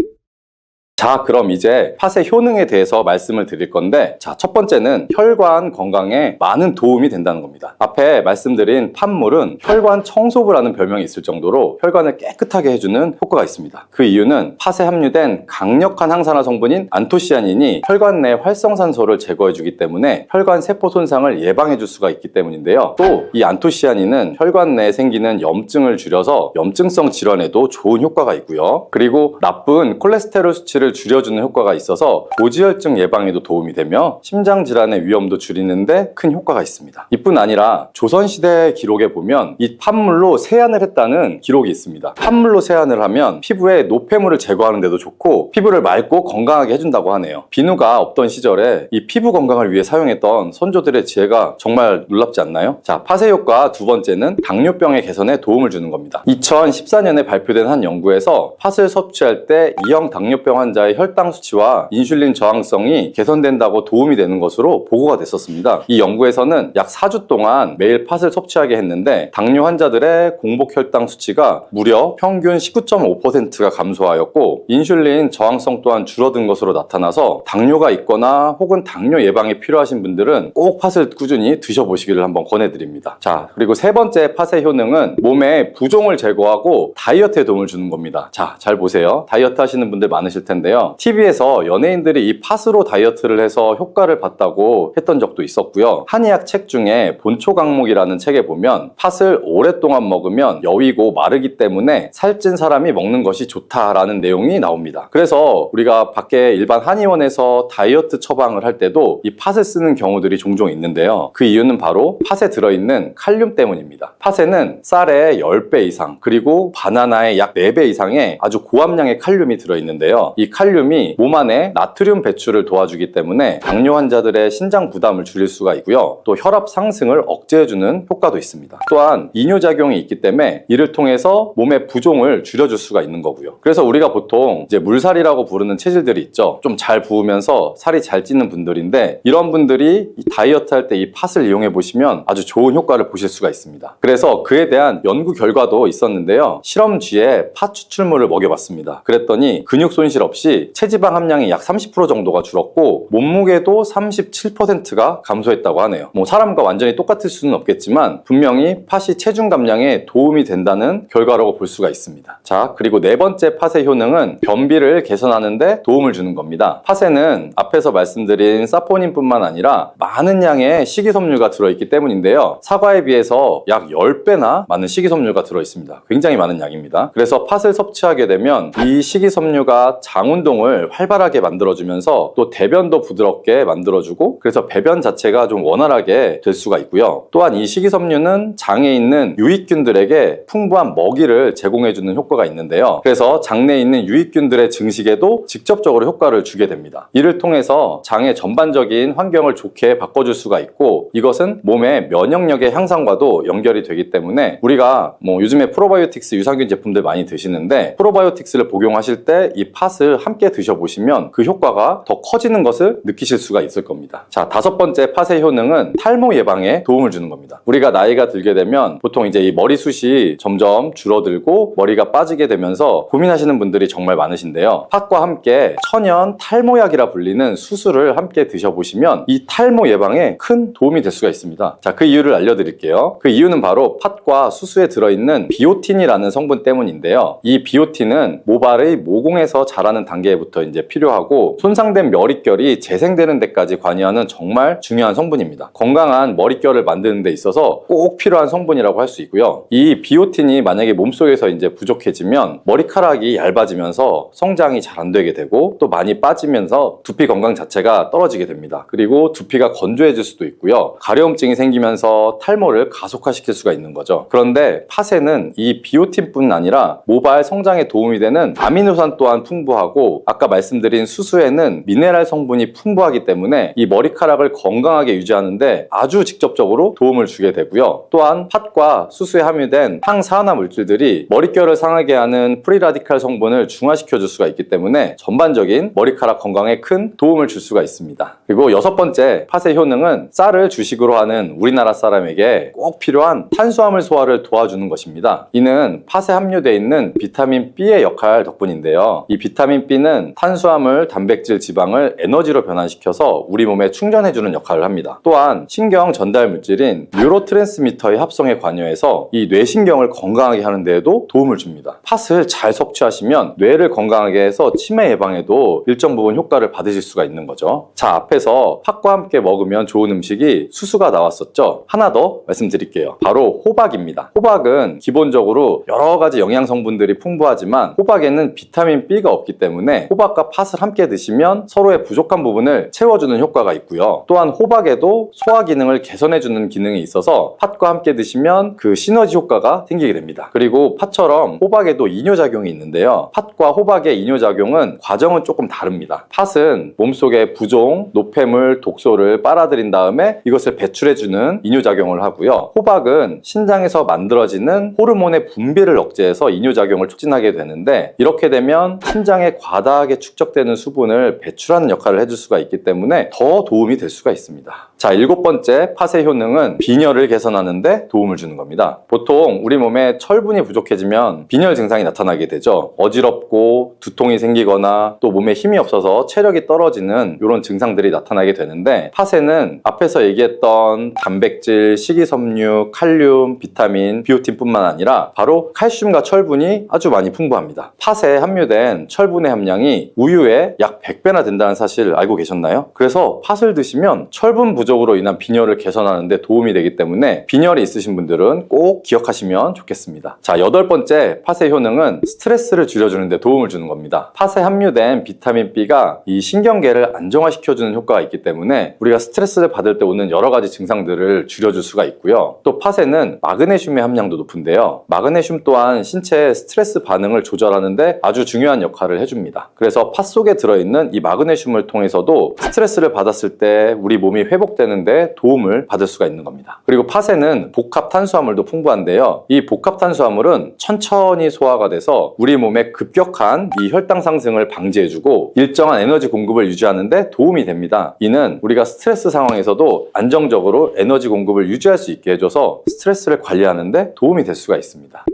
A: 자, 그럼 이제 팥의 효능에 대해서 말씀을 드릴 건데, 자, 첫 번째는 혈관 건강에 많은 도움이 된다는 겁니다. 앞에 말씀드린 팥물은 혈관 청소부라는 별명이 있을 정도로 혈관을 깨끗하게 해주는 효과가 있습니다. 그 이유는 팥에 함유된 강력한 항산화 성분인 안토시아닌이 혈관 내 활성산소를 제거해주기 때문에 혈관 세포 손상을 예방해줄 수가 있기 때문인데요. 또 이 안토시아닌은 혈관 내에 생기는 염증을 줄여서 염증성 질환에도 좋은 효과가 있고요. 그리고 나쁜 콜레스테롤 수치를 줄여주는 효과가 있어서 고지혈증 예방에도 도움이 되며 심장 질환의 위험도 줄이는데 큰 효과가 있습니다. 이뿐 아니라 조선시대 기록에 보면 이 팥물로 세안을 했다는 기록이 있습니다. 팥물로 세안을 하면 피부에 노폐물을 제거하는 데도 좋고 피부를 맑고 건강하게 해준다고 하네요. 비누가 없던 시절에 이 피부 건강을 위해 사용했던 선조들의 지혜가 정말 놀랍지 않나요? 자, 팥의 효과 두 번째는 당뇨병의 개선에 도움을 주는 겁니다. 2014년에 발표된 한 연구에서 팥을 섭취할 때 2형 당뇨병 환자 혈당 수치와 인슐린 저항성이 개선된다고 도움이 되는 것으로 보고가 됐었습니다. 이 연구에서는 약 4주 동안 매일 팥을 섭취하게 했는데 당뇨 환자들의 공복 혈당 수치가 무려 평균 19.5%가 감소하였고 인슐린 저항성 또한 줄어든 것으로 나타나서 당뇨가 있거나 혹은 당뇨 예방에 필요하신 분들은 꼭 팥을 꾸준히 드셔보시기를 한번 권해드립니다. 자, 그리고 세 번째 팥의 효능은 몸의 부종을 제거하고 다이어트에 도움을 주는 겁니다. 자, 잘 보세요. 다이어트 하시는 분들 많으실 텐데 있는데요. TV에서 연예인들이 이 팥으로 다이어트를 해서 효과를 봤다고 했던 적도 있었고요. 한의학 책 중에 본초강목이라는 책에 보면 팥을 오랫동안 먹으면 여위고 마르기 때문에 살찐 사람이 먹는 것이 좋다라는 내용이 나옵니다. 그래서 우리가 밖에 일반 한의원에서 다이어트 처방을 할 때도 이 팥을 쓰는 경우들이 종종 있는데요. 그 이유는 바로 팥에 들어있는 칼륨 때문입니다. 팥에는 쌀의 10배 이상 그리고 바나나의 약 4배 이상의 아주 고함량의 칼륨이 들어있는데요. 이 칼륨이 몸 안에 나트륨 배출을 도와주기 때문에 당뇨 환자들의 신장 부담을 줄일 수가 있고요. 또 혈압 상승을 억제해주는 효과도 있습니다. 또한 이뇨작용이 있기 때문에 이를 통해서 몸의 부종을 줄여줄 수가 있는 거고요. 그래서 우리가 보통 이제 물살이라고 부르는 체질들이 있죠. 좀 잘 부으면서 살이 잘 찌는 분들인데 이런 분들이 이 다이어트 할 때 이 팥을 이용해 보시면 아주 좋은 효과를 보실 수가 있습니다. 그래서 그에 대한 연구 결과도 있었는데요. 실험쥐에 팥 추출물을 먹여봤습니다. 그랬더니 근육 손실 없이 체지방 함량이 약 30% 정도가 줄었고 몸무게도 37%가 감소했다고 하네요. 뭐 사람과 완전히 똑같을 수는 없겠지만 분명히 팥이 체중 감량에 도움이 된다는 결과라고 볼 수가 있습니다. 자, 그리고 네 번째 팥의 효능은 변비를 개선하는 데 도움을 주는 겁니다. 팥에는 앞에서 말씀드린 사포닌뿐만 아니라 많은 양의 식이섬유가 들어있기 때문인데요. 사과에 비해서 약 10배나 많은 식이섬유가 들어있습니다. 굉장히 많은 양입니다. 그래서 팥을 섭취하게 되면 이 식이섬유가 장운동을 활발하게 만들어주면서 또 대변도 부드럽게 만들어주고 그래서 배변 자체가 좀 원활하게 될 수가 있고요. 또한 이 식이섬유는 장에 있는 유익균들에게 풍부한 먹이를 제공해주는 효과가 있는데요. 그래서 장내에 있는 유익균들의 증식에도 직접적으로 효과를 주게 됩니다. 이를 통해서 장의 전반적인 환경을 좋게 바꿔줄 수가 있고 이것은 몸의 면역력의 향상과도 연결이 되기 때문에 우리가 뭐 요즘에 프로바이오틱스 유산균 제품들 많이 드시는데 프로바이오틱스를 복용하실 때 이 팥을 함께 드셔보시면 그 효과가 더 커지는 것을 느끼실 수가 있을 겁니다. 자, 다섯 번째 팥의 효능은 탈모 예방에 도움을 주는 겁니다. 우리가 나이가 들게 되면 보통 이제 이 머리숱이 점점 줄어들고 머리가 빠지게 되면서 고민하시는 분들이 정말 많으신데요. 팥과 함께 천연 탈모약이라 불리는 수수를 함께 드셔보시면 이 탈모 예방에 큰 도움이 될 수가 있습니다. 자, 그 이유를 알려드릴게요. 그 이유는 바로 팥과 수수에 들어있는 비오틴이라는 성분 때문인데요. 이 비오틴은 모발의 모공에서 자라는 단계부터 이제 필요하고 손상된 머릿결이 재생되는 데까지 관여하는 정말 중요한 성분입니다. 건강한 머릿결을 만드는 데 있어서 꼭 필요한 성분이라고 할 수 있고요. 이 비오틴이 만약에 몸속에서 이제 부족해지면 머리카락이 얇아지면서 성장이 잘 안 되게 되고 또 많이 빠지면서 두피 건강 자체가 떨어지게 됩니다. 그리고 두피가 건조해질 수도 있고요. 가려움증이 생기면서 탈모를 가속화시킬 수가 있는 거죠. 그런데 팥에는 이 비오틴뿐 아니라 모발 성장에 도움이 되는 아미노산 또한 풍부하고 아까 말씀드린 수수에는 미네랄 성분이 풍부하기 때문에 이 머리카락을 건강하게 유지하는데 아주 직접적으로 도움을 주게 되고요. 또한 팥과 수수에 함유된 항산화 물질들이 머릿결을 상하게 하는 프리라디칼 성분을 중화시켜 줄 수가 있기 때문에 전반적인 머리카락 건강에 큰 도움을 줄 수가 있습니다. 그리고 여섯 번째 팥의 효능은 쌀을 주식으로 하는 우리나라 사람에게 꼭 필요한 탄수화물 소화를 도와주는 것입니다. 이는 팥에 함유되어 있는 비타민 B의 역할 덕분인데요. 이 비타민 B는 탄수화물, 단백질, 지방을 에너지로 변환시켜서 우리 몸에 충전해주는 역할을 합니다. 또한 신경 전달 물질인 뉴로트랜스미터의 합성에 관여해서 이 뇌신경을 건강하게 하는 데에도 도움을 줍니다. 팥을 잘 섭취하시면 뇌를 건강하게 해서 치매 예방에도 일정 부분 효과를 받으실 수가 있는 거죠. 자, 앞에서 팥과 함께 먹으면 좋은 음식이 수수가 나왔었죠. 하나 더 말씀드릴게요. 바로 호박입니다. 호박은 기본적으로 여러 가지 영양 성분들이 풍부하지만 호박에는 비타민 B가 없기 때문에 호박과 팥을 함께 드시면 서로의 부족한 부분을 채워주는 효과가 있고요. 또한 호박에도 소화 기능을 개선해주는 기능이 있어서 팥과 함께 드시면 그 시너지 효과가 생기게 됩니다. 그리고 팥처럼 호박에도 이뇨작용이 있는데요. 팥과 호박의 이뇨작용은 과정은 조금 다릅니다. 팥은 몸속의 부종, 노폐물, 독소를 빨아들인 다음에 이것을 배출해주는 이뇨작용을 하고요. 호박은 신장에서 만들어지는 호르몬의 분비를 억제해서 이뇨작용을 촉진하게 되는데 이렇게 되면 신장에 과다하게 축적되는 수분을 배출하는 역할을 해줄 수가 있기 때문에 더 도움이 될 수가 있습니다. 자, 7번째 팥의 효능은 빈혈을 개선하는 데 도움을 주는 겁니다. 보통 우리 몸에 철분이 부족해지면 빈혈 증상이 나타나게 되죠. 어지럽고 두통이 생기거나 또 몸에 힘이 없어서 체력이 떨어지는 이런 증상들이 나타나게 되는데, 팥에는 앞에서 얘기했던 단백질, 식이섬유, 칼륨, 비타민, 비오틴뿐만 아니라 바로 칼슘과 철분이 아주 많이 풍부합니다. 팥에 함유된 철분의 함량이 우유의 약 100배나 된다는 사실 알고 계셨나요? 그래서 팥을 드시면 철분 부족으로 인한 빈혈을 개선하는 데 도움이 되기 때문에 빈혈이 있으신 분들은 꼭 기억하시면 좋겠습니다. 자, 8번째 팥의 효능은 스트레스를 줄여주는 데 도움을 주는 겁니다. 팥에 함유된 비타민 B가 이 신경계를 안정화시켜주는 효과가 있기 때문에 우리가 스트레스를 받을 때 오는 여러 가지 증상들을 줄여줄 수가 있고요. 또 팥에는 마그네슘의 함량도 높은데요. 마그네슘 또한 신체의 스트레스 반응을 조절하는 데 아주 중요한 역할을 해줍니다. 그래서 팥 속에 들어있는 이 마그네슘을 통해서도 스트레스를 받았을 때 우리 몸이 회복되는데 도움을 받을 수가 있는 겁니다. 그리고 팥에는 복합 탄수화물도 풍부한데요. 이 복합 탄수화물은 천천히 소화가 돼서 우리 몸의 급격한 이 혈당 상승을 방지해주고 일정한 에너지 공급을 유지하는 데 도움이 됩니다. 이는 우리가 스트레스 상황에서도 안정적으로 에너지 공급을 유지할 수 있게 해줘서 스트레스를 관리하는 데 도움이 될 수가 있습니다.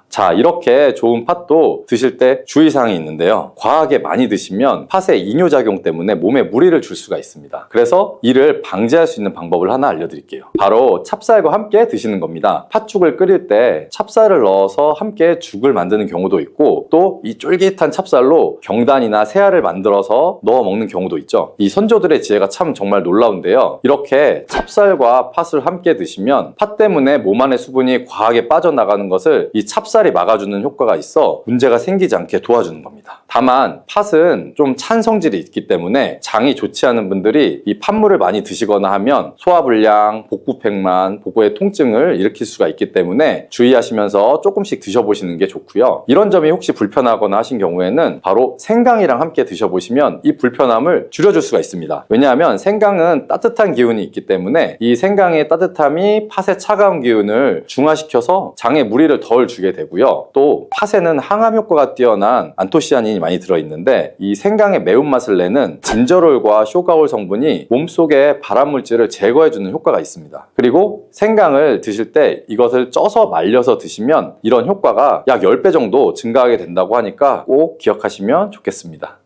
A: 자, 이렇게 좋은 팥도 드실 때 주의사항이 있는데요. 과하게 많이 드시면 팥의 이뇨작용 때문에 몸에 무리를 줄 수가 있습니다. 그래서 이를 방지할 수 있는 방법을 하나 알려드릴게요. 바로 찹쌀과 함께 드시는 겁니다. 팥죽을 끓일 때 찹쌀을 넣어서 함께 죽을 만드는 경우도 있고, 또 이 쫄깃한 찹쌀로 경단이나 새알을 만들어서 넣어 먹는 경우도 있죠. 이 선조들의 지혜가 참 정말 놀라운데요. 이렇게 찹쌀과 팥을 함께 드시면 팥 때문에 몸 안의 수분이 과하게 빠져나가는 것을 이 찹쌀이 막아주는 효과가 있어 문제가 생기지 않게 도와주는 겁니다. 다만 팥은 좀 찬 성질이 있기 때문에 장이 좋지 않은 분들이 이 팥물을 많이 드시거나 하면 소화불량, 복부팽만, 복부의 통증을 일으킬 수가 있기 때문에 주의하시면서 조금씩 드셔보시는 게 좋고요. 이런 점이 혹시 불편하거나 하신 경우에는 바로 생강이랑 함께 드셔보시면 이 불편함을 줄여줄 수가 있습니다. 왜냐하면 생강은 따뜻한 기운이 있기 때문에 이 생강의 따뜻함이 팥의 차가운 기운을 중화시켜서 장에 무리를 덜 주게 되고요. 또 팥에는 항암 효과가 뛰어난 안토시아닌이 많이 들어있는데, 이 생강의 매운맛을 내는 진저롤과 쇼가올 성분이 몸속의 발암물질을 제거해주는 효과가 있습니다. 그리고 생강을 드실 때 이것을 쪄서 말려서 드시면 이런 효과가 약 10배 정도 증가하게 된다고 하니까 꼭 기억하시면 좋겠습니다.